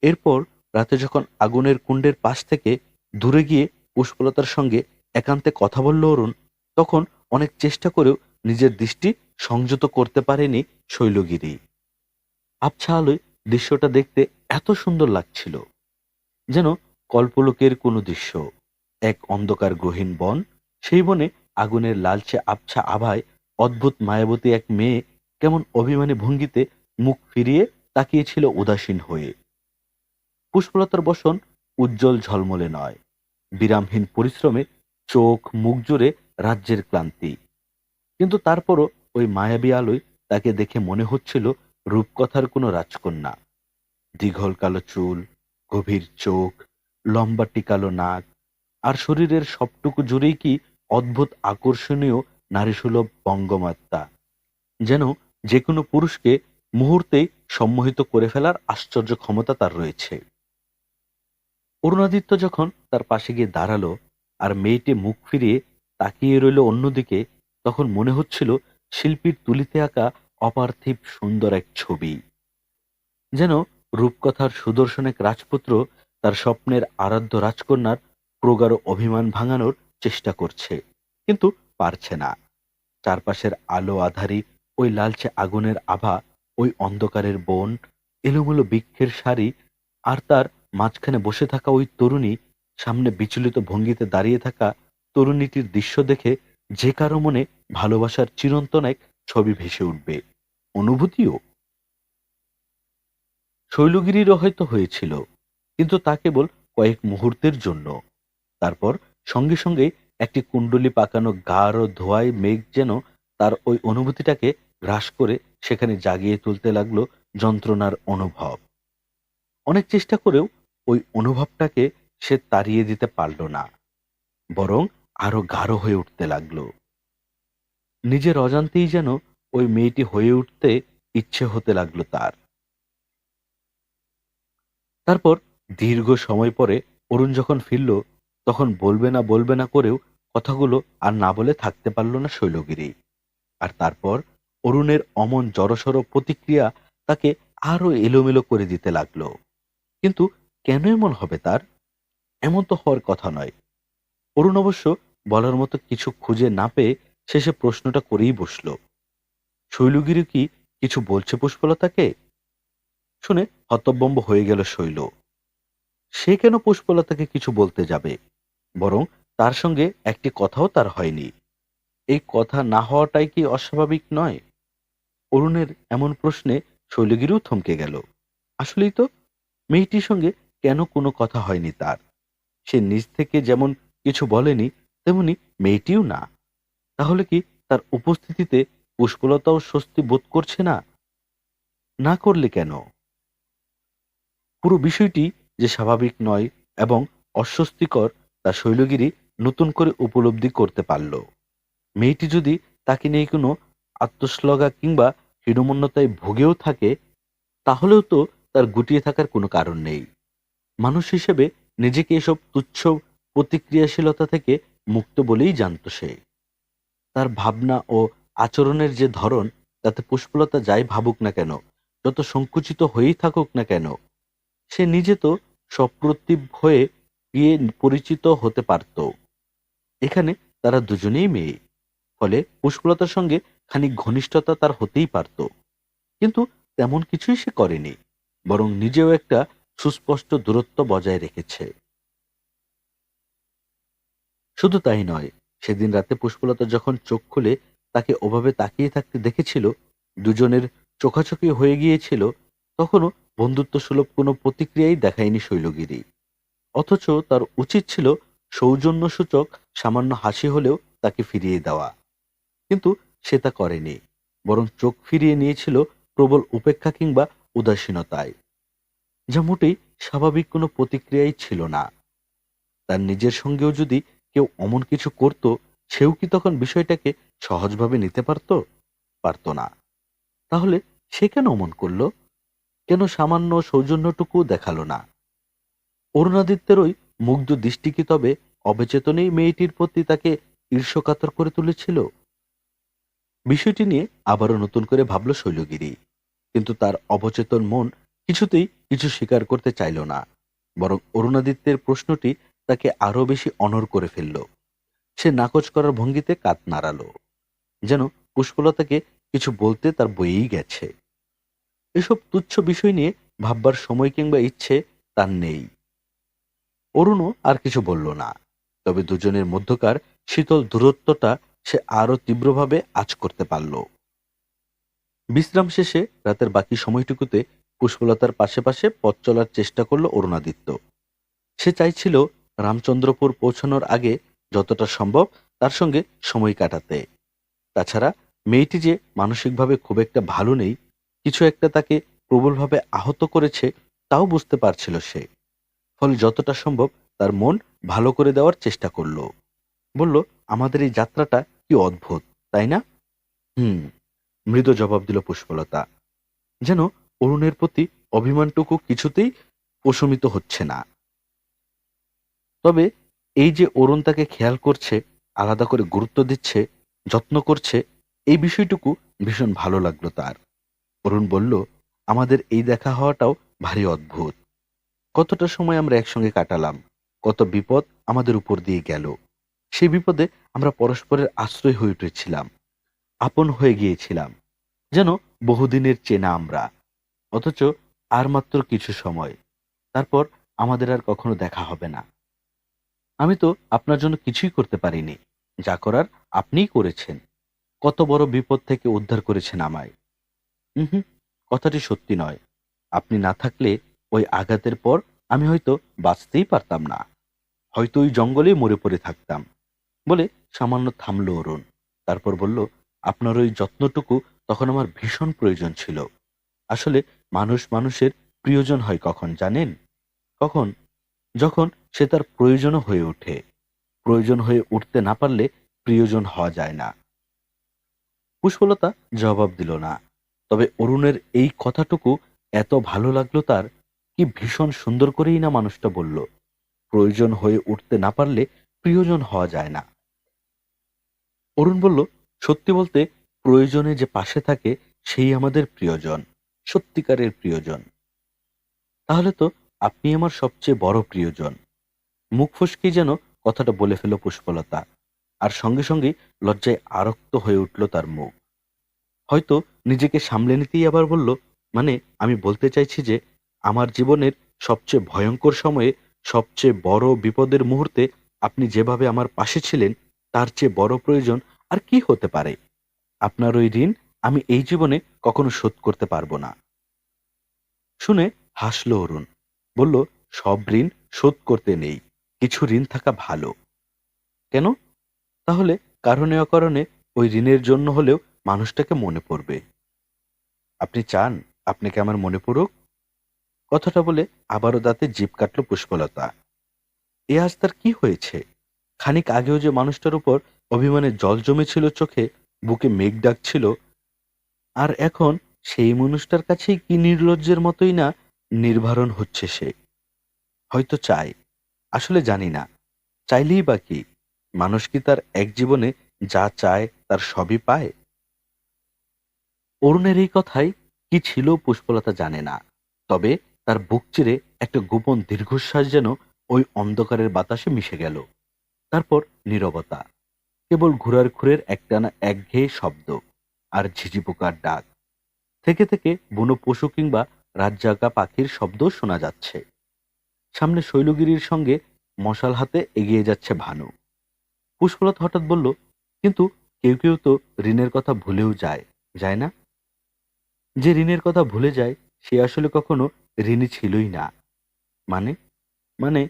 এরপর রাতে যখন আগুনের কুণ্ডের পাশ থেকে দূরে গিয়ে পুষ্পলতার সঙ্গে একান্তে কথা বলল অরুণ, তখন অনেক চেষ্টা করেও নিজের দৃষ্টি সংযত করতে পারেনি শৈলগিরি। আবছা আলোয় দৃশ্যটা দেখতে এত সুন্দর লাগছিল, যেন কল্পলোকের কোনো দৃশ্য। এক অন্ধকার গহীন বন, সেই বনে আগুনের লালচে আবছা আভায় অদ্ভুত মায়াবতী এক মেয়ে কেমন অভিমানী ভঙ্গিতে মুখ ফিরিয়ে তাকিয়েছিল উদাসীন হয়ে। পুষ্পলতার বসন উজ্জ্বল ঝলমলে নয়, বিরামহীন পরিশ্রমে চোখ মুখ জুড়ে রাজ্যের ক্লান্তি। কিন্তু তারপরও ওই মায়াবী আলোয় তাকে দেখে মনে হচ্ছিল রূপকথার কোনো রাজকন্যা। দীঘল কালো চুল, গভীর চোখ, লম্বা টিকালো নাক, আর শরীরের সবটুকু জুড়েই কি অদ্ভুত আকর্ষণীয় নারীসুলভ বঙ্গমাত্রা, যেন যে কোনো পুরুষকে মুহূর্তেই সম্মোহিত করে ফেলার আশ্চর্য ক্ষমতা তার রয়েছে। অরুণাদিত্য যখন তার পাশে গিয়ে দাঁড়ালো আর মেয়েটি মুখ ফিরিয়ে তাকিয়ে রইল অন্যদিকে, তখন মনে হচ্ছিল শিল্পীর তুলিতে আঁকা অপার্থিব সুন্দর এক ছবি, যেন রূপকথার সুদর্শন এক রাজপুত্র তার স্বপ্নের আরাধ্য রাজকন্যার প্রগাঢ় অভিমান ভাঙানোর চেষ্টা করছে, কিন্তু পারছে না। চারপাশের আলো আধারি ওই লালচে আগুনের আভা, ওই অন্ধকারের বন, এলোমেলো বৃক্ষের সারি, আর তার মাঝখানে বসে থাকা ওই তরুণী, সামনে বিচলিত ভঙ্গিতে দাঁড়িয়ে থাকা তরুণীটির দৃশ্য দেখে যে কারো মনে ভালোবাসার চিরন্তন এক ছবি ভেসে উঠবে। অনুভূতিও শৈলগিরিরও হয়তো হয়েছিল, কিন্তু তা কেবল কয়েক মুহূর্তের জন্য। তারপর সঙ্গে সঙ্গে একটি কুণ্ডলি পাকানো গাঢ় ধোঁয়ায় মেঘ যেন তার ওই অনুভূতিটাকে গ্রাস করে সেখানে জাগিয়ে তুলতে লাগলো যন্ত্রণার অনুভব। অনেক চেষ্টা করেও ওই অনুভবটাকে সে তাড়িয়ে দিতে পারল না, বরং আরো গাঢ় হয়ে উঠতে লাগলো। নিজের অজান্তেই যেন ওই মেয়েটি হয়ে উঠতে ইচ্ছে হতে লাগলো তার। তারপর দীর্ঘ সময় পরে অরুণ যখন ফিরল, তখন বলবে না করেও কথাগুলো আর না বলে থাকতে পারল না শৈলগিরি। আর তারপর অরুণের অমন জড়সড় প্রতিক্রিয়া তাকে আরো এলোমেলো করে দিতে লাগলো। কিন্তু কেন এমন হবে তার? এমন তো হওয়ার কথা নয়। অরুণ অবশ্য বলার মতো কিছু খুঁজে না পেয়ে শেষে প্রশ্নটা করেই বসল, শৈলগিরি কি কিছু বলছে পুষ্পলতাকে? শুনে হতবম্ব হয়ে গেল শৈল। সে কেন পুষ্পলতাকে কিছু বলতে যাবে? বরং তার সঙ্গে একটি কথাও তার হয়নি। এই কথা না হওয়াটাই কি অস্বাভাবিক নয়? অরুণের এমন প্রশ্নে শৈলগিরিও থমকে গেল। আসলেই তো, মেয়েটির সঙ্গে কেন কোনো কথা হয়নি তার? সে নিজ থেকে যেমন কিছু বলেনি, তেমনি মেয়েটিও না। তাহলে কি তার উপস্থিতিতে পুষ্পলতাও স্বস্তি বোধ করছে না? না করলে কেন? পুরো বিষয়টি যে স্বাভাবিক নয় এবং অস্বস্তিকর, তা শৈলগিরি নতুন করে উপলব্ধি করতে পারল। মেয়েটি যদি তাকে নিয়ে কোনো আত্মশ্লঘা কিংবা হীনমন্যতায় ভুগেও থাকে, তাহলেও তো তার গুটিয়ে থাকার কোনো কারণ নেই। মানুষ হিসেবে নিজেকে এসব তুচ্ছ প্রতিক্রিয়াশীলতা থেকে মুক্ত বলেই জানত সে। তার ভাবনা ও আচরণের যে ধরন, তাতে পুষ্পলতা যাই ভাবুক না কেন, যত সংকুচিত হয়েই থাকুক না কেন, সে নিজে তো সপ্রতিভ হয়ে গিয়ে পরিচিত হতে পারত। এখানে তারা দুজনেই মেয়ে, ফলে পুষ্পলতার সঙ্গে খানিক ঘনিষ্ঠতা তার হতেই পারত। কিন্তু তেমন কিছুই সে করেনি, বরং নিজেও একটা সুস্পষ্ট দূরত্ব বজায় রেখেছে। শুধু তাই নয়, সেদিন রাতে পুষ্পলতা যখন চোখ খুলে তাকে ওভাবে তাকিয়ে থাকতে দেখেছিল, দুজনের চোখাচোখি হয়ে গিয়েছিল, তখনও বন্ধুত্ব সুলভ কোনো প্রতিক্রিয়াই দেখায়নি শৈলগিরি। অথচ তার উচিত ছিল সৌজন্যসূচক সামান্য হাসি হলেও তাকে ফিরিয়ে দেওয়া। কিন্তু সে তা করেনি, বরং চোখ ফিরিয়ে নিয়েছিল প্রবল উপেক্ষা কিংবা উদাসীনতায়, যা মোটেই স্বাভাবিক কোনো প্রতিক্রিয়াই ছিল না। তার নিজের সঙ্গেও যদি কেউ অমন কিছু করত, সেও কি তখন বিষয়টাকে সহজভাবে নিতে পারত? পারত না। তাহলে সে কেন অমন করল? কেন সামান্য সৌজন্যটুকু দেখালো না? অরুণাদিত্যের ওই মুগ্ধ দৃষ্টি কি তবে অবচেতনেই মেয়েটির প্রতি তাকে ঈর্ষকাতর করে তুলেছিল? বিষয়টি নিয়ে আবারও নতুন করে ভাবল শৈলগিরি, কিন্তু তার অবচেতন মন কিছুতেই কিছু স্বীকার করতে চাইল না, বরং অরুণাদিত্যের প্রশ্নটি তাকে আরো বেশি অনড় করে ফেলল। সে নাকচ করার ভঙ্গিতে কাত নাড়ালো, যেন পুষ্পলতাকে কিছু বলতে তার বইয়েই গেছে। এসব তুচ্ছ বিষয় নিয়ে ভাববার সময় কিংবা ইচ্ছে তার নেই। অরুণও আর কিছু বলল না, তবে দুজনের মধ্যকার শীতল দূরত্বটা সে আরো তীব্রভাবে আঁচ করতে পারল। বিশ্রাম শেষে রাতের বাকি সময়টুকুতে পুষ্পলতার পাশে পাশে পথ চলার চেষ্টা করল অরুণাদিত্য। সে চাইছিল রামচন্দ্রপুর পৌঁছানোর আগে যতটা সম্ভব তার সঙ্গে সময় কাটাতে। তাছাড়া মেয়েটি যে মানসিকভাবে খুব একটা ভালো নেই, কিছু একটা তাকে প্রবলভাবে আহত করেছে, তাও বুঝতে পারছিল সে। ফলে যতটা সম্ভব তার মন ভালো করে দেওয়ার চেষ্টা করলো। বলল, আমাদের এই যাত্রাটা কি অদ্ভুত, তাই না? হুম, মৃদু জবাব দিল পুষ্পলতা। যেন অরুণের প্রতি অভিমানটুকু কিছুতেই প্রশমিত হচ্ছে না। তবে এই যে অরুণ তাকে খেয়াল করছে, আলাদা করে গুরুত্ব দিচ্ছে, যত্ন করছে, এই বিষয়টুকু ভীষণ ভালো লাগলো তার। অরুণ বলল, আমাদের এই দেখা হওয়াটাও ভারী অদ্ভুত। কতটা সময় আমরা একসঙ্গে কাটালাম, কত বিপদ আমাদের উপর দিয়ে গেল। সেই বিপদে আমরা পরস্পরের আশ্রয় হয়ে উঠেছিলাম, আপন হয়ে গিয়েছিলাম, যেন বহুদিনের চেনা আমরা। অথচ আর মাত্র কিছু সময়, তারপর আমাদের আর কখনো দেখা হবে না। আমি তো আপনার জন্য কিছুই করতে পারিনি, যা করার আপনিই করেছেন। কত বড় বিপদ থেকে উদ্ধার করেছেন আমায়। হুম, কথাটি সত্যি নয়। আপনি না থাকলে ওই আঘাতের পর আমি হয়তো বাঁচতেই পারতাম না, হয়তো ওই জঙ্গলেই মরে পড়ে থাকতাম। বলে সামান্য থামল অরুণ। তারপর বলল, আপনার ওই যত্নটুকু তখন আমার ভীষণ প্রয়োজন ছিল। আসলে মানুষ মানুষের প্রিয়জন হয় কখন জানেন? কখন? যখন সে তার প্রয়োজনও হয়ে ওঠে। প্রয়োজন হয়ে উঠতে না পারলে প্রিয়জন হওয়া যায় না। পুষ্পলতা জবাব দিল না। তবে অরুণের এই কথাটুকু এত ভালো লাগলো তার, কি ভীষণ সুন্দর করেই না মানুষটা বলল, প্রয়োজন হয়ে উঠতে না পারলে প্রিয়জন হওয়া যায় না। অরুণ বলল, সত্যি বলতে প্রয়োজনে যে পাশে থাকে সেই আমাদের প্রিয়জন, সত্যিকারের প্রিয়জন। তাহলে তো আপনি আমার সবচেয়ে বড় প্রিয়জন। মুখ ফসকেই যেন কথাটা বলে ফেল পুষ্পলতা। আর সঙ্গে সঙ্গে লজ্জায় আরক্ত হয়ে উঠল তার মুখ। হয়তো নিজেকে সামলে নিতেই আবার বলল, মানে আমি বলতে চাইছি যে আমার জীবনের সবচেয়ে ভয়ঙ্কর সময়ে, সবচেয়ে বড় বিপদের মুহূর্তে আপনি যেভাবে আমার পাশে ছিলেন, তার চেয়ে বড় প্রয়োজন আর কি হতে পারে? আপনার ওই ঋণ আমি এই জীবনে কখনো শোধ করতে পারবো না। শুনে হাসল অরুণ। বলল, সব ঋণ শোধ করতে নেই, কিছু ঋণ থাকা ভালো। কেন? তাহলে কারণে অকারণে ওই ঋণের জন্য হলেও মানুষটাকে মনে পড়বে। আপনি চান আপনাকে আমার মনে পড়ুক? কথাটা বলে আবারও দাঁতে জিভ কাটল পুষ্পলতা। এ আজ তার কি হয়েছে? খানিক আগেও যে মানুষটার উপর অভিমানে জল জমেছিল চোখে, বুকে মেঘ ডাকছিল, আর এখন সেই মানুষটার কাছেই কি নির্লজ্জের মতোই না নির্বারণ হচ্ছে সে। হয়তো চায়, আসলে জানি না। চাইলেই বা কি? মানুষ কি তার এক জীবনে যা চায় তার সবই পায়? অরুণের এই কথায় কি ছিল পুষ্পলতা জানে না। তবে তার বুক চিরে একটা গোপন দীর্ঘশ্বাস যেন ওই অন্ধকারের বাতাসে মিশে গেল। তারপর নীরবতা, কেবল ঘোড়ার খুরের একটানা একঘেয়ে শব্দ আর ঝিঝি পোকার ডাক। থেকে থেকে বুনো পশু কিংবা রাতজাগা পাখির শব্দ শোনা যাচ্ছে। সামনে শৈলগিরির সঙ্গে মশাল হাতে এগিয়ে যাচ্ছে ভানু। পুষ্পলতা হঠাৎ বলল, কিন্তু কেউ কেউ তো ঋণের কথা ভুলেও যায়, যায় না? যে ঋণের কথা ভুলে যায় সে আসলে কখনো ঋণী ছিলই না। মানে? মানে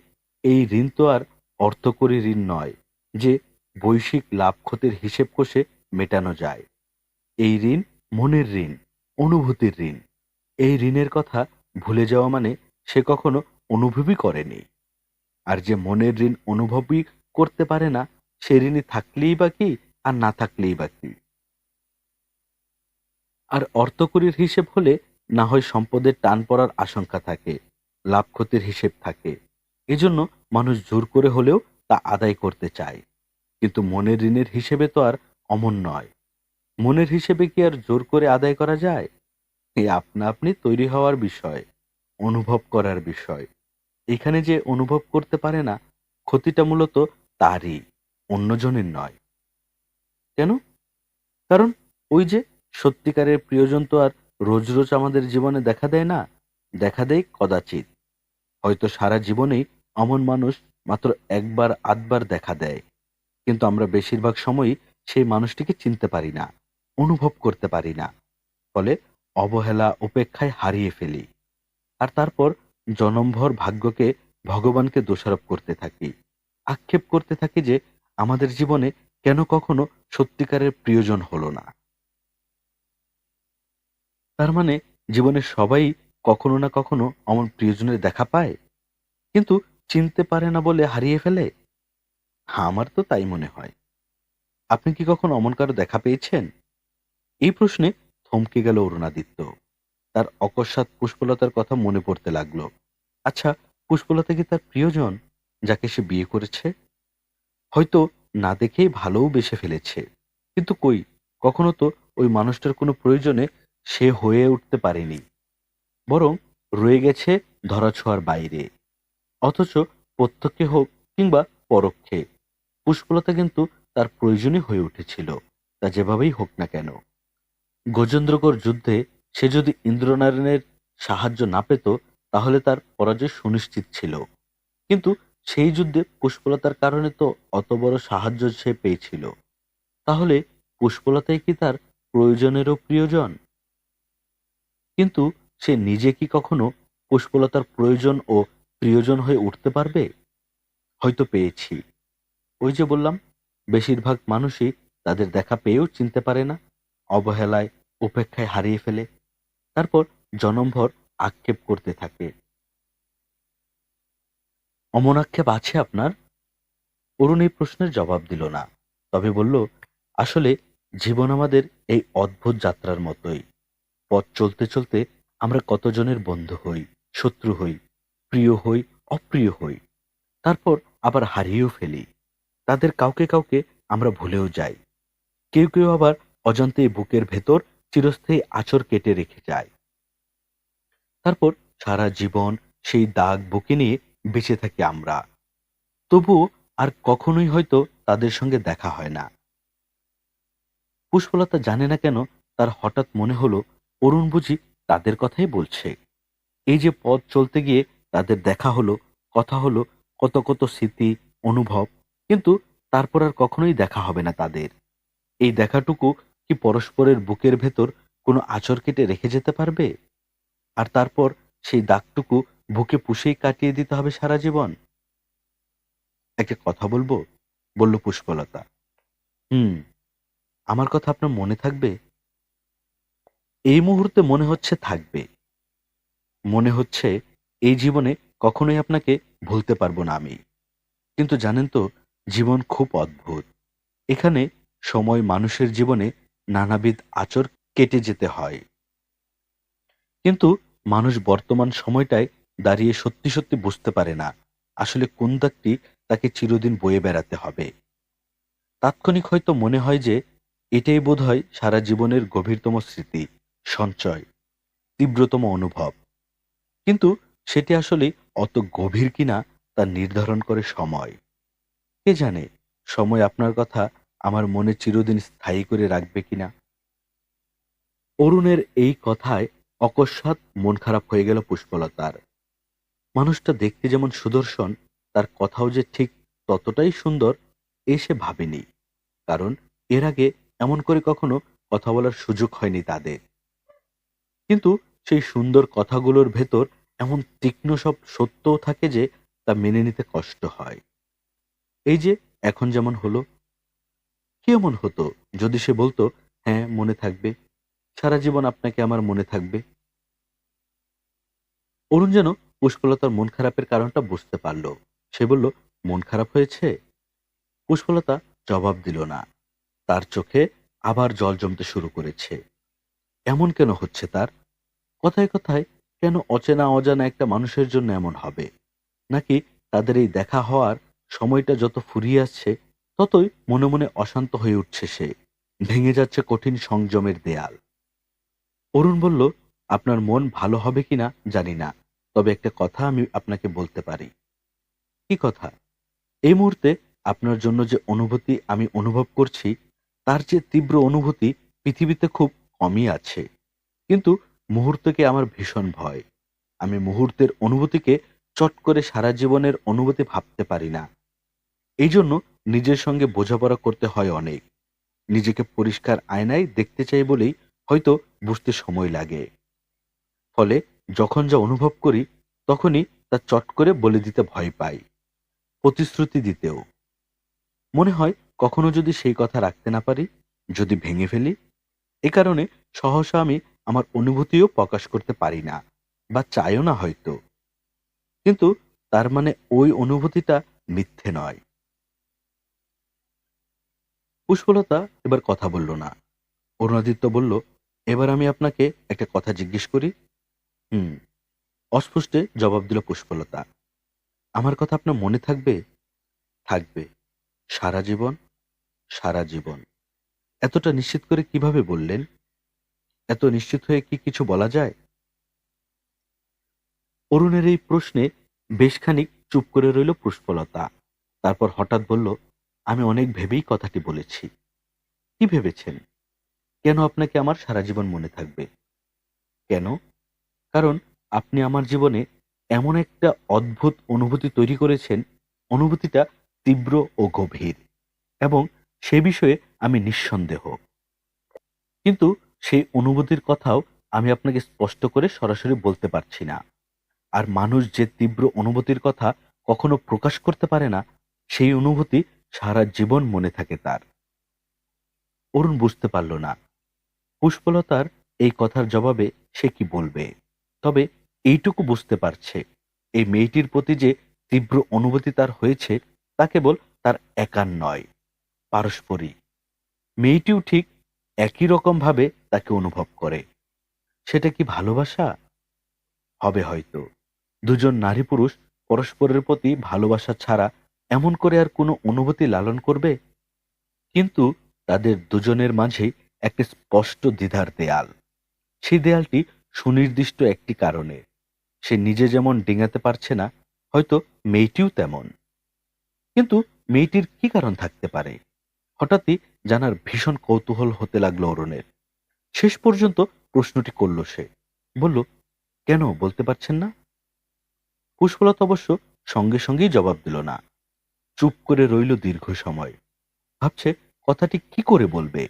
এই ঋণ তো আর অর্থকরী ঋণ নয় যে বৈশ্বিক লাভ ক্ষতির হিসেব কষে মেটানো যায়। এই ঋণ মনের ঋণ, অনুভূতির ঋণ। এই ঋণের কথা ভুলে যাওয়া মানে সে কখনো অনুভবই করেনি। আর যে মনের ঋণ অনুভবই করতে পারে না, সে ঋণী থাকলেই বা কি, আর না থাকলেই বা কি? আর অর্থকরীর হিসেব হলে না হয় সম্পদের টান পড়ার আশঙ্কা থাকে, লাভ ক্ষতির হিসেব থাকে। এজন্য মানুষ জোর করে হলেও তা আদায় করতে চায়। কিন্তু মনের ঋণের হিসেবে তো আর অমন নয়। মনের হিসেবে কি আর জোর করে আদায় করা যায়? এই আপনা আপনি তৈরি হওয়ার বিষয়, অনুভব করার বিষয়। এখানে যে অনুভব করতে পারে না, ক্ষতিটা মূলত তারই, অন্যজনের নয়। কেন? কারণ ওই যে সত্যিকারের প্রিয়জন তো আর রোজ রোজ আমাদের জীবনে দেখা দেয় না, দেখা দেয় কদাচিৎ। হয়তো সারা জীবনেই অমন মানুষ মাত্র একবার আধবার দেখা দেয়, কিন্তু আমরা বেশিরভাগ সময়ই সেই মানুষটিকে চিনতে পারি না, অনুভব করতে পারি না। ফলে অবহেলা উপেক্ষায় হারিয়ে ফেলি। আর তারপর জনমভর ভাগ্যকে, ভগবানকে দোষারোপ করতে থাকি, আক্ষেপ করতে থাকি যে আমাদের জীবনে কেন কখনো সত্যিকারের প্রিয়জন হলো না। তার মানে জীবনের সবাই কখনো না কখনো অমন প্রিয়জনের দেখা পায়। কিন্তু চিনতে পারে না বলে হারিয়ে ফেলে? আমার তো তাই মনে হয়। আপনি কি কখনো অমন কারো দেখা পেয়েছেন? এই প্রশ্নে থমকে গেল অরুণাদিত্য। তার অকস্মাৎ পুষ্পলতার কথা মনে পড়তে লাগলো। আচ্ছা, পুষ্পলতা কি তার প্রিয়জন, যাকে সে বিয়ে করেছে? হয়তো না দেখেই ভালোও বেসে ফেলেছে। কিন্তু কই, কখনো তো ওই মানুষটার কোনো প্রয়োজনে সে হয়ে উঠতে পারেনি, বরং রয়ে গেছে ধরাছোঁয়ার বাইরে। অথচ প্রত্যক্ষে হোক কিংবা পরোক্ষে, পুষ্পলতা কিন্তু তার প্রয়োজনই হয়ে উঠেছিল, তা যেভাবেই হোক না কেন। গজেন্দ্রগড় যুদ্ধে সে যদি ইন্দ্রনারায়ণের সাহায্য না পেত, তাহলে তার পরাজয় সুনিশ্চিত ছিল। কিন্তু সেই যুদ্ধে পুষ্পলতার কারণে তো অত বড় সাহায্য সে পেয়েছিল। তাহলে পুষ্পলতাই কি তার প্রয়োজনেরও প্রিয়জন? কিন্তু সে নিজে কি কখনো পুষ্পলতার প্রয়োজন ও প্রিয়জন হয়ে উঠতে পারবে? হয়তো পেয়েছি। ওই যে বললাম, বেশিরভাগ মানুষই তাদের দেখা পেয়েও চিনতে পারে না, অবহেলায়, উপেক্ষায় হারিয়ে ফেলে, তারপর জনমভর আক্ষেপ করতে থাকে। অমন আক্ষেপ আছে আপনার? অরুণ এই প্রশ্নের জবাব দিল না, তবে বলল, আসলে জীবন আমাদের এই অদ্ভুত যাত্রার মতোই। পথ চলতে চলতে আমরা কতজনের বন্ধু হই, শত্রু হই, প্রিয় হই, অপ্রিয় হই, তারপর আবার হারিয়েও ফেলি। তাদের কাউকে কাউকে আমরা ভুলেও যাই। কেউ কেউ আবার অজান্তেই বুকের ভেতর চিরস্থায়ী আঁচড় কেটে রেখে যায়। তারপর সারা জীবন সেই দাগ বুকে নিয়ে বেঁচে থাকি আমরা। তবুও আর কখনোই হয়তো তাদের সঙ্গে দেখা হয় না। পুষ্পলতা জানে না কেন তার হঠাৎ মনে হলো অরুণ বুঝি তাদের কথাই বলছে। এই যে পথ চলতে গিয়ে তাদের দেখা হলো, কথা হলো, কত কত স্মৃতি, অনুভব, কিন্তু তারপর আর কখনোই দেখা হবে না তাদের। এই দেখাটুকু কি পরস্পরের বুকের ভেতর কোনো আঁচড় কেটে রেখে যেতে পারবে? আর তারপর সেই দাগটুকু বুকে পুষেই কাটিয়ে দিতে হবে সারা জীবন? একটা কথা বলবো, বলল পুষ্পলতা। হুম, আমার কথা আপনার মনে থাকবে? এই মুহূর্তে মনে হচ্ছে থাকবে। মনে হচ্ছে এই জীবনে কখনোই আপনাকে ভুলতে পারবো না আমি। কিন্তু জানেন তো, জীবন খুব অদ্ভুত। এখানে সময় মানুষের জীবনে নানাবিধ আঁচড় কেটে যেতে হয়। কিন্তু মানুষ বর্তমান সময়টায় দাঁড়িয়ে সত্যি সত্যি বুঝতে পারে না আসলে কোন দাগটি তাকে চিরদিন বয়ে বেড়াতে হবে। তাৎক্ষণিক হয়তো মনে হয় যে এটাই বোধহয় সারা জীবনের গভীরতম স্মৃতি, সঞ্চয়, তীব্রতম অনুভব। কিন্তু সেটি আসলে অত গভীর কিনা তা নির্ধারণ করে সময়। কে জানে সময় আপনার কথা আমার মনে চিরদিন স্থায়ী করে রাখবে কিনা। অরুণের এই কথায় অকস্মাৎ মন খারাপ হয়ে গেল পুষ্পলতার। মানুষটা দেখতে যেমন সুদর্শন, তার কথাও যে ঠিক ততটাই সুন্দর, এ সে ভাবেনি। কারণ এর আগে এমন করে কখনো কথা বলার সুযোগ হয়নি তাদের। কিন্তু সেই সুন্দর কথাগুলোর ভেতর এমন তীক্ষ্ণ সব সত্যও থাকে যে তা মেনে নিতে কষ্ট হয়। এই যে এখন যেমন হলো, কি এমন হতো যদি সে বলতো, হ্যাঁ মনে থাকবে, সারা জীবন আপনাকে আমার মনে থাকবে। অরুণ যেন পুষ্পলতার মন খারাপের কারণটা বুঝতে পারল। সে বলল, মন খারাপ হয়েছে? পুষ্পলতা জবাব দিল না। তার চোখে আবার জল জমতে শুরু করেছে। এমন কেন হচ্ছে তার? কথায় কথায় কেন অচেনা অজানা একটা মানুষের জন্য এমন হবে? নাকি তাদের এই দেখা হওয়ার সময়টা যত ফুরিয়ে আসছে, ততই মনে মনে অশান্ত হয়ে উঠছে সে। ভেঙে যাচ্ছে কঠিন সংযমের দেয়াল। অরুণ বলল, আপনার মন ভালো হবে কিনা জানি না, তবে একটা কথা আমি আপনাকে বলতে পারি। কি কথা? এই মুহূর্তে আপনার জন্য যে অনুভূতি আমি অনুভব করছি, তার যে তীব্র অনুভূতি পৃথিবীতে খুব কমই আছে। কিন্তু মুহূর্তকে আমার ভীষণ ভয়। আমি মুহূর্তের অনুভূতিকে চট করে সারা জীবনের অনুভূতি ভাবতে পারি না। এই জন্য নিজের সঙ্গে বোঝাপড়া করতে হয় অনেক। নিজেকে পরিষ্কার আয়নায় দেখতে চাই বলেই হয়তো বুঝতে সময় লাগে। ফলে যখন যা অনুভব করি, তখনই তা চট করে বলে দিতে ভয় পাই, প্রতিশ্রুতি দিতেও। মনে হয় কখনো যদি সেই কথা রাখতে না পারি, যদি ভেঙে ফেলি। এ কারণে সহসা আমি আমার অনুভূতিও প্রকাশ করতে পারি না, বা চাইও না হয়তো। কিন্তু তার মানে ওই অনুভূতিটা মিথ্যে নয়। পুষ্পলতা এবার কথা বলল না। অরুণাদিত্য বলল, এবার আমি আপনাকে একটা কথা জিজ্ঞেস করি। হুম। অস্পষ্টে জবাব দিল পুষ্পলতা। আমার কথা আপনার মনে থাকবে? থাকবে। সারা জীবন? সারা জীবন। এতটা নিশ্চিত করে কিভাবে বললেন? এত নিশ্চিত হয়ে কি কিছু বলা যায়? অরুণের এই প্রশ্নে বেশ খানিক চুপ করে রইল পুষ্পলতা। তারপর হঠাৎ বলল, আমি অনেক ভেবেই কথাটি বলেছি। কি ভেবেছেন? কেন আপনাকে আমার সারা জীবন মনে থাকবে? কেন? কারণ আপনি আমার জীবনে এমন একটা অদ্ভুত অনুভূতি তৈরি করেছেন, অনুভূতিটা তীব্র ও গভীর, এবং সে বিষয়ে আমি নিঃসন্দেহ। কিন্তু সেই অনুভূতির কথাও আমি আপনাকে স্পষ্ট করে সরাসরি বলতে পারছি না। আর মানুষ যে তীব্র অনুভূতির কথা কখনো প্রকাশ করতে পারে না, সেই অনুভূতি সারা জীবন মনে থাকে তার। অরুণ বুঝতে পারল না পুষ্পলতার এই কথার জবাবে সে কি বলবে। তবে এইটুকু বুঝতে পারছে, এই মেয়েটির প্রতি যে তীব্র অনুভূতি তার হয়েছে, তা কেবল তার একার নয়, পারস্পরিক। মেয়েটিও ঠিক একই রকম ভাবে তাকে অনুভব করে। সেটা কি ভালোবাসা? হবে হয়তো। দুজন নারী পুরুষ পরস্পরের প্রতি ভালোবাসা ছাড়া এমন করে আর কোনো অনুভূতি লালন করবে? কিন্তু তাদের দুজনের মাঝেই একটা স্পষ্ট দ্বিধার দেয়াল। সেই দেয়ালটি সুনির্দিষ্ট একটি কারণে। সে নিজে যেমন ডিঙাতে পারছে না, হয়তো মেয়েটিও তেমন। কিন্তু মেয়েটির কি কারণ থাকতে পারে? হঠাৎই জানার ভীষণ কৌতূহল হতে লাগলো অরুণের। শেষ পর্যন্ত প্রশ্নটি করল সে। বলল, কেন বলতে পারছেন না? পুষ্পলতা অবশ্য সঙ্গে সঙ্গেই জবাব দিল না। চুপ করে রইল দীর্ঘ সময়। ভাবছে কথাটি কি করে বলবে,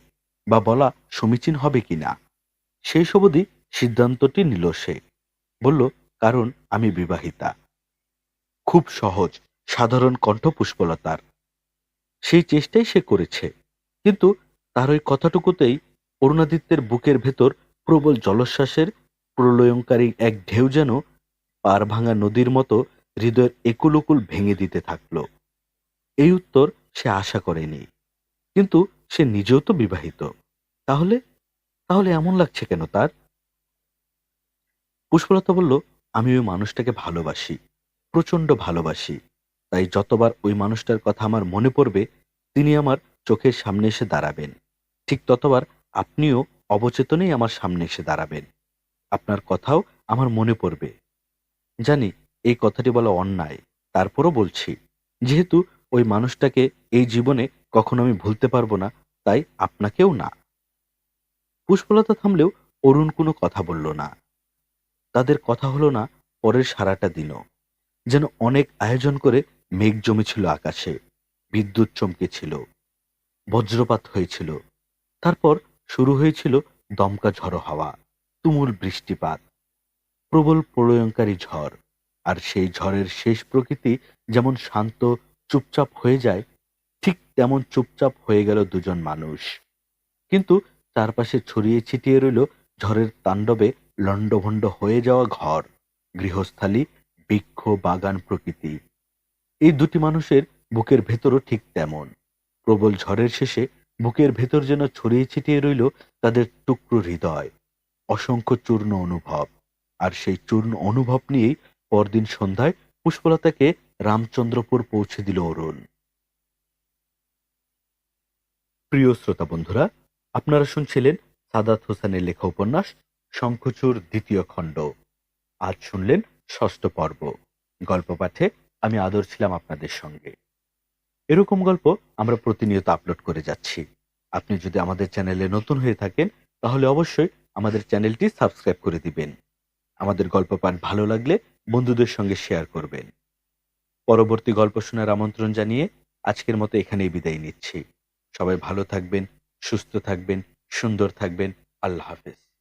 বা বলা সমীচীন হবে কিনা। সেই অবধি সিদ্ধান্তটি নিল সে। বলল, কারণ আমি বিবাহিতা। খুব সহজ, সাধারণ কণ্ঠ পুষ্পলতার। সেই চেষ্টাই সে করেছে। কিন্তু তার ওই কথাটুকুতেই অরুণাদিত্যের বুকের ভেতর প্রবল জলোচ্ছ্বাসের প্রলয়ঙ্কারী এক ঢেউ যেন পার ভাঙা নদীর মতো হৃদয়ের একুল উকুল ভেঙে দিতে থাকল। এই উত্তর সে আশা করেনি। কিন্তু সে নিজেও তো বিবাহিত। তাহলে তাহলে এমন লাগছে কেন তার? পুষ্পলতা বলল, আমি ওই মানুষটাকে ভালোবাসি, প্রচন্ড ভালোবাসি। তাই যতবার ওই মানুষটার কথা আমার মনে পড়বে, তিনি আমার চোখের সামনে এসে দাঁড়াবেন। ঠিক ততবার আপনিও অবচেতনেই আমার সামনে এসে দাঁড়াবেন। আপনার কথাও আমার মনে পড়বে। জানি এই কথাটি বলা অন্যায়, তারপরও বলছি। যেহেতু ওই মানুষটাকে এই জীবনে কখনো আমি ভুলতে পারবো না, তাই আপনাকেও না। পুষ্পলতা থামলেও অরুণ কোনো কথা বলল না। তাদের কথা হলো না পরের সারাটা দিনও। যেন অনেক আয়োজন করে মেঘ জমেছিল আকাশে, বিদ্যুৎ চমকেছিল, বজ্রপাত হয়েছিল। তারপর শুরু হয়েছিল দমকা ঝড়ো হাওয়া, তুমুল বৃষ্টিপাত, প্রবল প্রলয়ঙ্কারী ঝড়। আর সেই ঝড়ের শেষ প্রকৃতি যেমন শান্ত, চুপচাপ হয়ে যায়, ঠিক তেমন চুপচাপ হয়ে গেল দুজন মানুষ। কিন্তু চারপাশে ছড়িয়ে ছিটিয়ে রইল ঝড়ের তাণ্ডবে লণ্ডভণ্ড হয়ে যাওয়া ঘর, গৃহস্থালী, বৃক্ষ, বাগান, প্রকৃতি। এই দুটি মানুষের বুকের ভেতরও ঠিক তেমন। প্রবল ঝড়ের শেষে বুকের ভেতর যেন ছড়িয়ে ছিটিয়ে রইল তাদের টুকরো হৃদয়, অসংখ্য চূর্ণ অনুভব। আর সেই চূর্ণ অনুভব নিয়েই পরদিন সন্ধ্যায় পুষ্পলতাকে রামচন্দ্রপুর পৌঁছে দিল অরুণ। প্রিয় শ্রোতা বন্ধুরা, আপনারা শুনছিলেন সাদাত হোসেনের লেখা উপন্যাস শঙ্খচূড় দ্বিতীয় খণ্ড। আজ শুনলেন ষষ্ঠ পর্ব। গল্প পাঠে আমি আদর ছিলাম আপনাদের সঙ্গে। এরকম গল্প আমরা প্রতিনিয়ত আপলোড করে যাচ্ছি। আপনি যদি আমাদের চ্যানেলে নতুন হয়ে থাকেন, তাহলে অবশ্যই আমাদের চ্যানেলটি সাবস্ক্রাইব করে দিবেন। আমাদের গল্প পাঠ ভালো লাগলে বন্ধুদের সঙ্গে শেয়ার করবেন। পরবর্তী গল্প শোনার আমন্ত্রণ জানিয়ে আজকের মতো এখানেই বিদায় নিচ্ছি। সবাই ভালো থাকবেন, সুস্থ থাকবেন, সুন্দর থাকবেন। আল্লাহ হাফেজ।